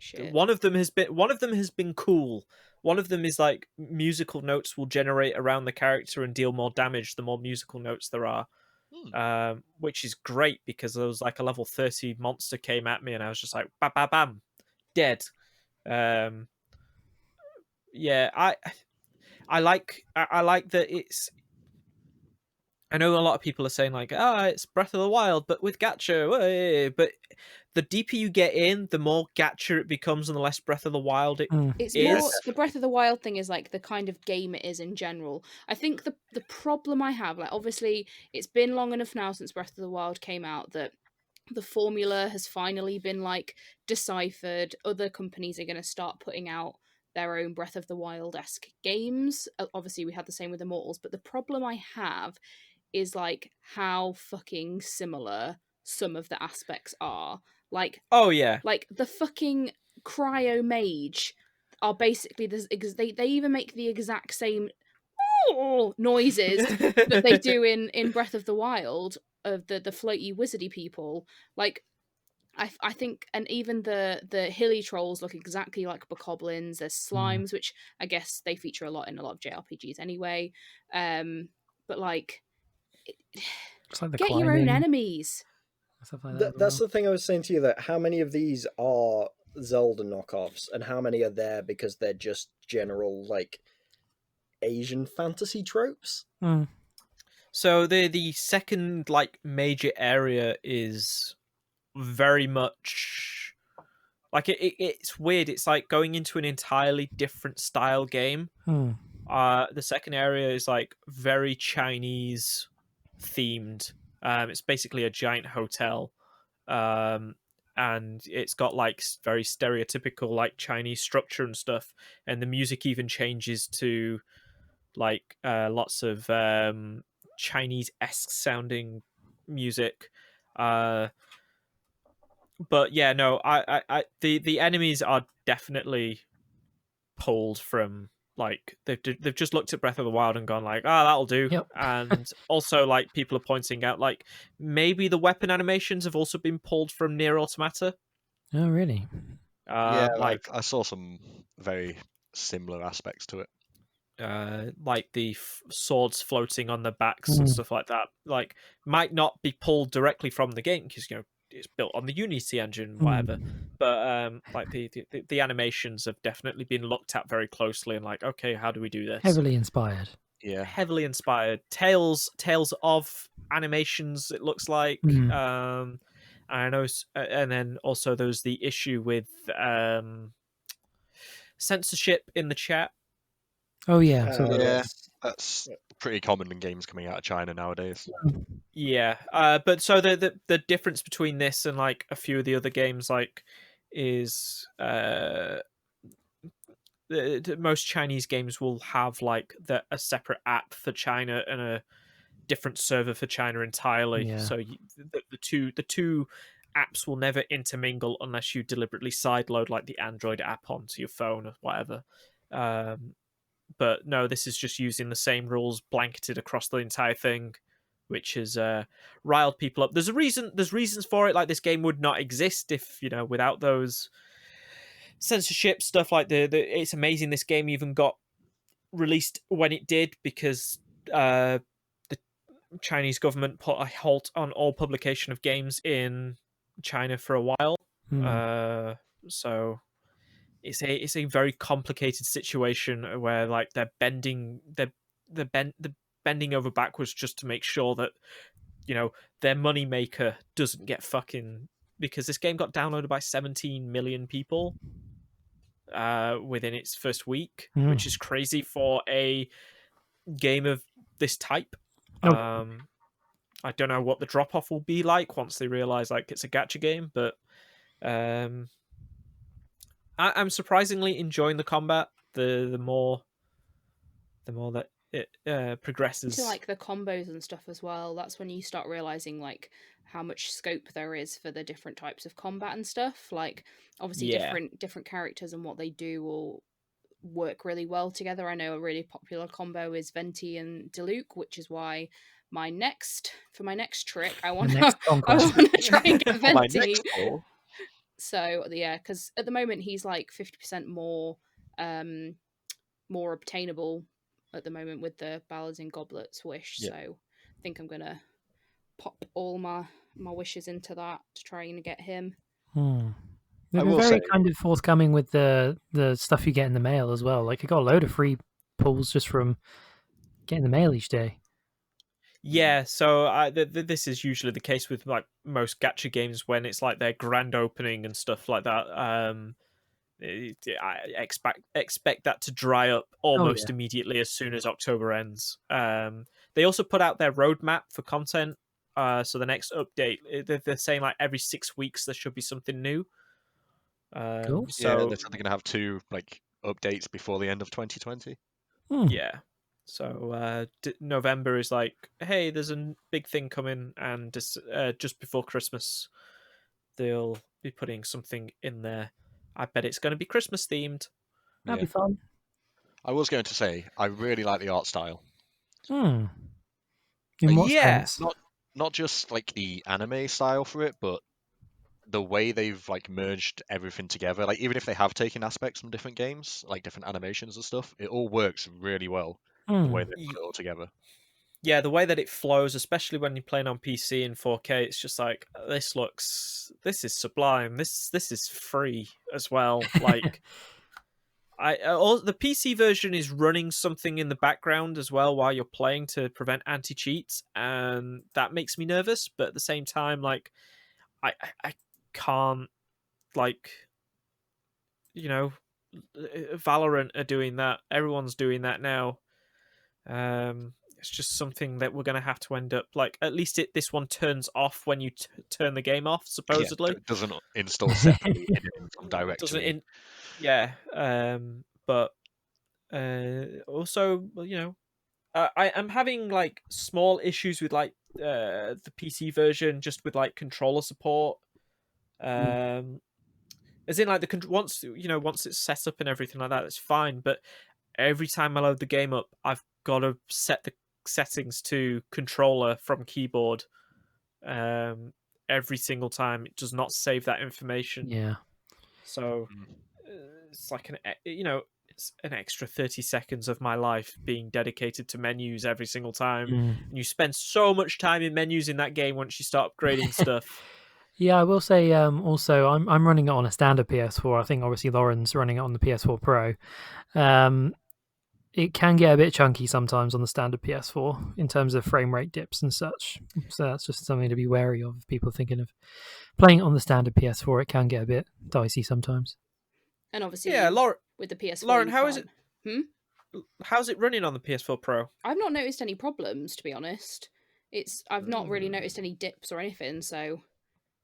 Shit. one of them has been cool. One of them is like musical notes will generate around the character and deal more damage the more musical notes there are. Which is great because there was like a level 30 monster came at me and I was just like bam bam bam dead. Yeah, I like that I know a lot of people are saying like, it's Breath of the Wild, but with gacha. Way. But the deeper you get in, the more gacha it becomes, and the less Breath of the Wild it It's is. more the Breath of the Wild thing is like the kind of game it is in general. I think the problem I have, like obviously it's been long enough now since Breath of the Wild came out that the formula has finally been like deciphered. Other companies are going to start putting out their own Breath of the Wild-esque games. Obviously we had the same with Immortals, but the problem I have is like how fucking similar some of the aspects are. Like, oh yeah, like the fucking cryo mage are basically they even make the exact same noises that they do in Breath of the Wild of the floaty wizardy people. Like I think, and even the hilly trolls look exactly like bokoblins. There's slimes, which I guess they feature a lot in a lot of JRPGs anyway. But like, Like get your own enemies. Stuff like that That's the thing I was saying to you, that how many of these are Zelda knockoffs and how many are there because they're just general like Asian fantasy tropes? So the second like major area is very much like it's weird. It's like going into an entirely different style game. The second area is like very Chinese themed. It's basically a giant hotel, and it's got like very stereotypical like Chinese structure and stuff. And the music even changes to like lots of Chinese-esque sounding music. But yeah, no, the enemies are definitely pulled from like they've just looked at Breath of the Wild and gone like, that'll do. Yep. And also like people are pointing out like maybe the weapon animations have also been pulled from Nier Automata. Oh, really? Yeah, like I saw some very similar aspects to it. Like the swords floating on their backs and stuff like that. Like might not be pulled directly from the game because it's built on the Unity engine, whatever. But like the animations have definitely been looked at very closely and like, okay, how do we do this? Heavily inspired. Yeah, heavily inspired. Tales of animations. It looks like. I know, and then also there's the issue with censorship in the chat. Oh yeah, that's pretty common in games coming out of China nowadays. Yeah, but so the difference between this and like a few of the other games like is most Chinese games will have like a separate app for China and a different server for China entirely. Yeah. So the two apps will never intermingle unless you deliberately sideload like the Android app onto your phone or whatever. But no, this is just using the same rules blanketed across the entire thing, which has riled people up. There's reasons for it. Like this game would not exist if without those censorship stuff. Like it's amazing this game even got released when it did because the Chinese government put a halt on all publication of games in China for a while. So it's a very complicated situation where like they're bending over backwards just to make sure that their money maker doesn't get fucking, because this game got downloaded by 17 million people within its first week, which is crazy for a game of this type. I don't know what the drop off will be like once they realize like it's a gacha game, but I'm surprisingly enjoying the combat. The more that it progresses, to like the combos and stuff as well. That's when you start realizing like how much scope there is for the different types of combat and stuff. Like obviously different characters and what they do will work really well together. I know a really popular combo is Venti and Diluc, which is why my next trick I want to try and get Venti. So yeah, because at the moment he's like 50% more obtainable at the moment with the Ballads in Goblets wish. So I think I'm gonna pop all my wishes into that to try and get him. They've been very kind of forthcoming with the stuff you get in the mail as well. Like I got a load of free pulls just from getting the mail each day. Yeah, so this is usually the case with like most gacha games when it's like their grand opening and stuff like that. I expect that to dry up almost immediately as soon as October ends. They also put out their roadmap for content. So the next update, they're saying like every 6 weeks there should be something new. Cool. Yeah, they're going to have 2 like updates before the end of 2020. Yeah. So November is like, hey, there's a big thing coming, and just before Christmas, they'll be putting something in there. I bet it's going to be Christmas themed. That'd be fun. I was going to say, I really like the art style. In what sense? Not just like the anime style for it, but the way they've like merged everything together. Like even if they have taken aspects from different games, like different animations and stuff, it all works really well. The way they put it all together. Yeah, the way that it flows, especially when you're playing on PC in 4K, it's just like this is sublime. This is free as well. Like the PC version is running something in the background as well while you're playing to prevent anti-cheats, and that makes me nervous. But at the same time, like I can't, like, you know, Valorant are doing that. Everyone's doing that now. It's just something that we're going to have to end up like. At least this one turns off when you turn the game off. Supposedly, it doesn't install separately from directory. But also, you know, I am having like small issues with like the PC version, just with like controller support. As in, like once it's set up and everything like that, it's fine. But every time I load the game up, I've got to set the settings to controller from keyboard. Every single time, it does not save that information. Yeah. So it's like it's an extra 30 seconds of my life being dedicated to menus every single time. And you spend so much time in menus in that game once you start upgrading stuff. Yeah, I will say also I'm running it on a standard PS4. I think obviously Lauren's running it on the PS4 Pro. It can get a bit chunky sometimes on the standard PS4 in terms of frame rate dips and such. So that's just something to be wary of if people thinking of playing it on the standard PS4. It can get a bit dicey sometimes. And obviously, Lauren, with the PS4, Lauren, how is it? How's it running on the PS4 Pro? I've not noticed any problems, to be honest. I've not really noticed any dips or anything, so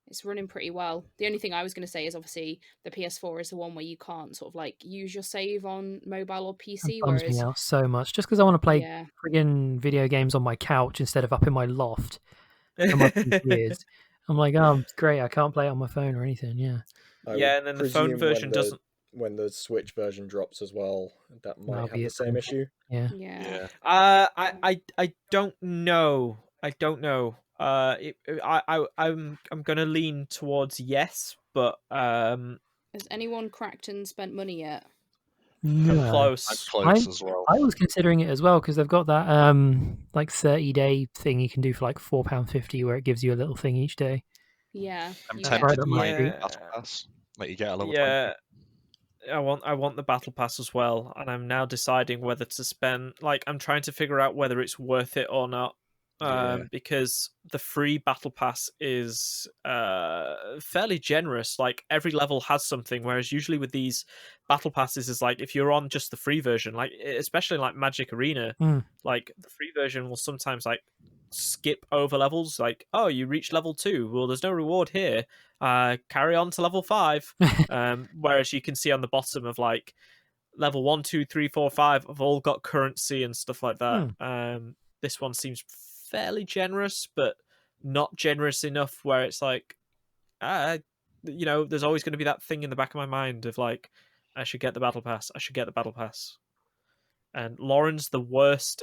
it's running pretty well. The only thing I was going to say is obviously the PS4 is the one where you can't sort of like use your save on mobile or PC. It bums me out so much just because I want to play friggin' video games on my couch instead of up in my loft. I'm like, oh, great, I can't play it on my phone or anything. Yeah. And then the phone version doesn't. When the Switch version drops as well, that might have the same issue. Yeah. I don't know. I'm gonna lean towards yes, but has anyone cracked and spent money yet? No. I'm close as well. I was considering it as well because they've got that like 30-day thing you can do for like £4.50 where it gives you a little thing each day. Yeah. I'm tempted to buy Battle Pass. Like you get a level 20. I want the Battle Pass as well, and I'm now deciding whether to spend. Like, I'm trying to figure out whether it's worth it or not. Because the free Battle Pass is fairly generous. Like every level has something, whereas usually with these Battle Passes is like if you're on just the free version, like especially like Magic Arena, like the free version will sometimes like skip over levels. Like, oh, you reached level 2. Well, there's no reward here. Carry on to level 5. Whereas you can see on the bottom of like level 1, 2, 3, 4, 5 have all got currency and stuff like that. This one seems fairly generous, but not generous enough where it's like, there's always going to be that thing in the back of my mind of like, I should get the Battle Pass. And Lauren's the worst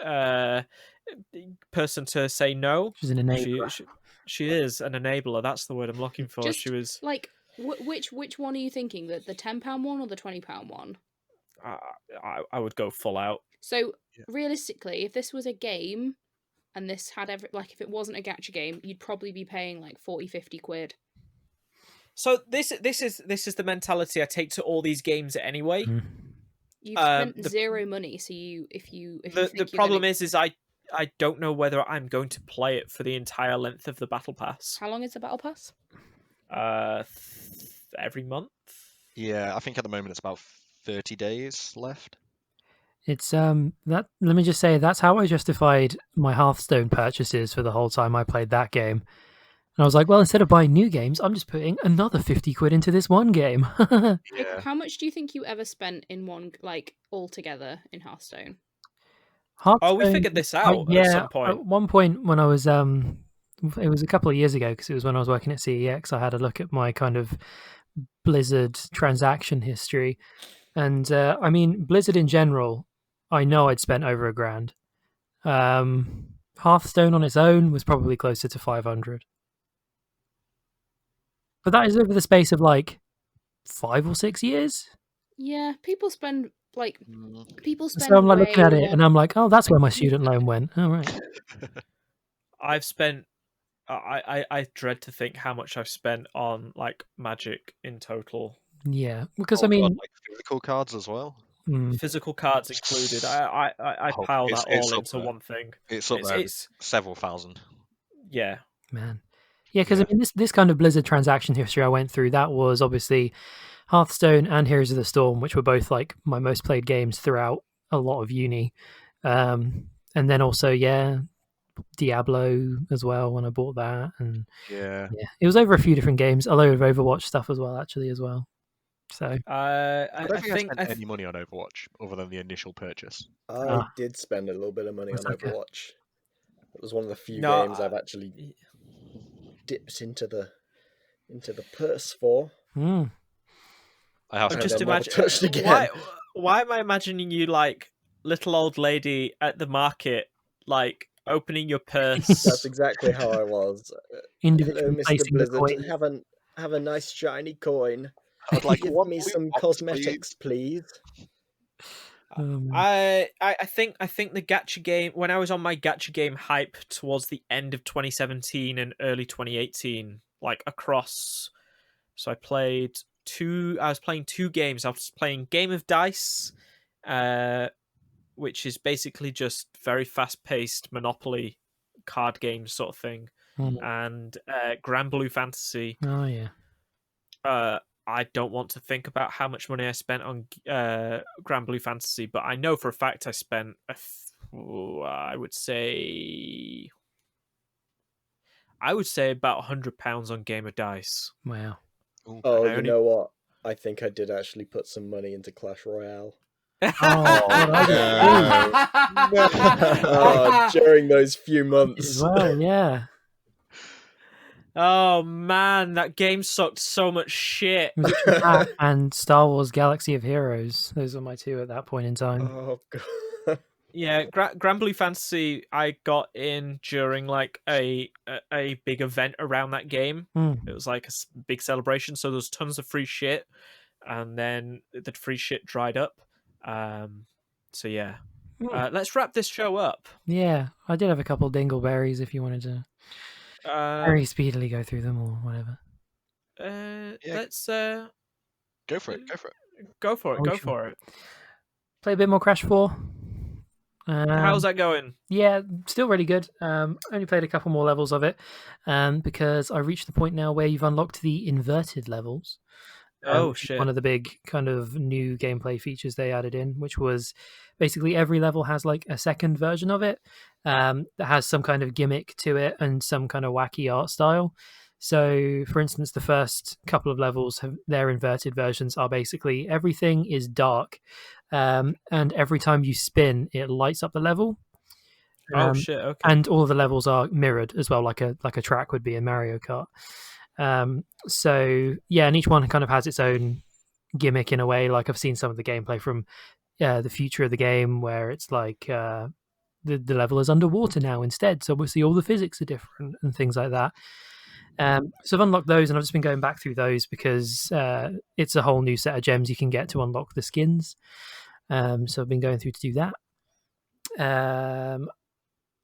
person to say no. She's an enabler. She is an enabler. That's the word I'm looking for. Just, she was like, which one are you thinking? The £10 one or the £20 one? I would go full out. So realistically, if this was a game and this had if it wasn't a gacha game, you'd probably be paying like 40-50 quid. So this is the mentality I take to all these games anyway. You've spent zero money, so if you the problem is I don't know whether I'm going to play it for the entire length of the battle pass. How long is the battle pass? Every month. Yeah, I think at the moment it's about 30 days left. It's that. Let me just say that's how I justified my Hearthstone purchases for the whole time I played that game. And I was like, well, instead of buying new games, I'm just putting another 50 quid into this one game. Yeah. How much do you think you ever spent in one, like, altogether in Hearthstone? Oh, we figured this out at some point. At one point when I was, it was a couple of years ago because it was when I was working at CEX. I had a look at my kind of Blizzard transaction history, and I mean, Blizzard in general, I know I'd spent over $1,000. Hearthstone on its own was probably closer to 500. But that is over the space of like 5 or 6 years. Yeah, people spend So I'm like looking at it more. and I'm like, oh, that's where my student loan went. All right. I've spent. I dread to think how much I've spent on like Magic in total. Yeah, because Oh, I mean, God, like physical cards as well. Physical cards included. I Oh, pile that it's all up into there. one thing. It's up there. It's Several thousand. yeah. man. Yeah, because Yeah. I mean, this kind of Blizzard transaction history I went through, that was obviously Hearthstone and Heroes of the Storm, which were both like my most played games throughout a lot of uni. And then also, yeah, Diablo as well when I bought that. And Yeah. yeah, it was over a few different games, a load of Overwatch stuff as well, actually, as well. So I I don't think I think spent any money on Overwatch other than the initial purchase. I did spend a little bit of money on That's okay. Overwatch. It was one of the few No, games I've actually dipped into the purse for. mm. I have And just then never imagine touched again. why am I imagining you like little old lady at the market, like opening your purse? That's exactly how I was. Individually Hello, Mr. placing the Blizzard. coin. Have a nice shiny coin. I'd like Give one me blue some box, cosmetics, please. Um, I think the gacha game, when I was on my gacha game hype towards the end of 2017 and early 2018, like across, so I was playing two games. I was playing Game of Dice, which is basically just very fast paced Monopoly card game sort of thing, and Grand Blue Fantasy. Oh yeah. I don't want to think about how much money I spent on Grand Blue Fantasy, but I know for a fact I spent, I would say about £100 on Game of Dice. Wow. Oh, And I you know what? I think I did actually put some money into Clash Royale. During those few months. As well, yeah. Oh man, that game sucked so much shit. It was literally that and Star Wars Galaxy of Heroes. Those were my two at that point in time. Oh god. Yeah, Grand Blue Fantasy I got in during like a big event around that game. It was like a big celebration, so there was tons of free shit, and then the free shit dried up. So yeah, let's wrap this show up. Yeah, I did have a couple dingleberries if you wanted to very speedily go through them or whatever. Let's Go for it. go for it. Oh, Go sure. for it. Play a bit more Crash 4. How's that going? Yeah, still really good. Only played a couple more levels of it because I reached the point now where you've unlocked the inverted levels. Oh Which is shit! one of the big kind of new gameplay features they added in, which was basically every level has like a second version of it that has some kind of gimmick to it and some kind of wacky art style. So, for instance, the first couple of levels have their inverted versions are basically everything is dark, and every time you spin, it lights up the level. Oh shit! Okay. And all of the levels are mirrored as well, like a track would be in Mario Kart. So yeah, and each one kind of has its own gimmick in a way. Like I've seen some of the gameplay from the future of the game where it's like the level is underwater now instead, so obviously all the physics are different and things like that. So I've unlocked those, and I've just been going back through those because it's a whole new set of gems you can get to unlock the skins. So I've been going through to do that.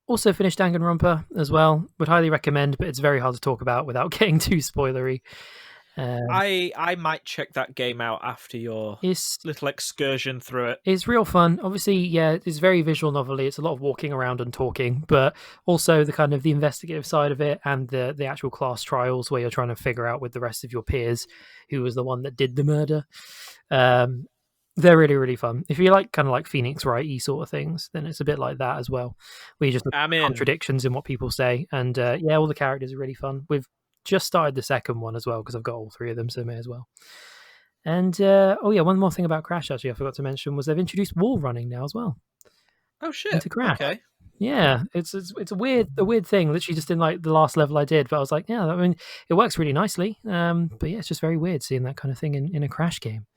Also finished Danganronpa as well. Would highly recommend, but it's very hard to talk about without getting too spoilery. I might check that game out after your It's little excursion through it. It's real fun. Obviously, yeah, it's very visual novelty. It's a lot of walking around and talking, but also the kind of the investigative side of it and the actual class trials where you're trying to figure out with the rest of your peers who was the one that did the murder. They're really, really fun. If you like kind of like Phoenix Wright-y sort of things, then it's a bit like that as well, where you just look at I'm in. contradictions in what people say. And yeah, all the characters are really fun. We've just started the second one as well because I've got all three of them, so may as well. And oh yeah, one more thing about Crash actually I forgot to mention was they've introduced wall running now as well Oh shit! into Crash. Okay. Yeah, it's a weird thing. Literally just in like the last level I did, but I was like, yeah, I mean, it works really nicely. But yeah, it's just very weird seeing that kind of thing in a Crash game.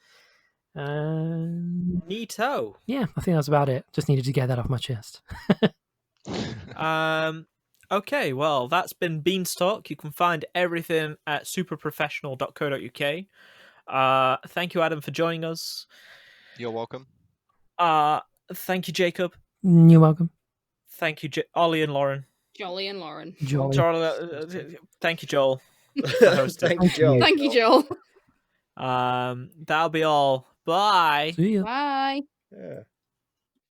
Neato. Yeah, I think that's about it. Just needed to get that off my chest. Okay, well, that's been BeansTalk. You can find everything at superprofessional.co.uk. Thank you, Adam, for joining us. You're welcome. Thank you, Jacob. You're welcome. Thank you, Ollie and Lauren. Jolly and Lauren. Jolly. Thank you, Joel. For hosting. Thank you, Joel. Thank you, Joel. That'll be all. Bye. See ya. Bye. Yeah.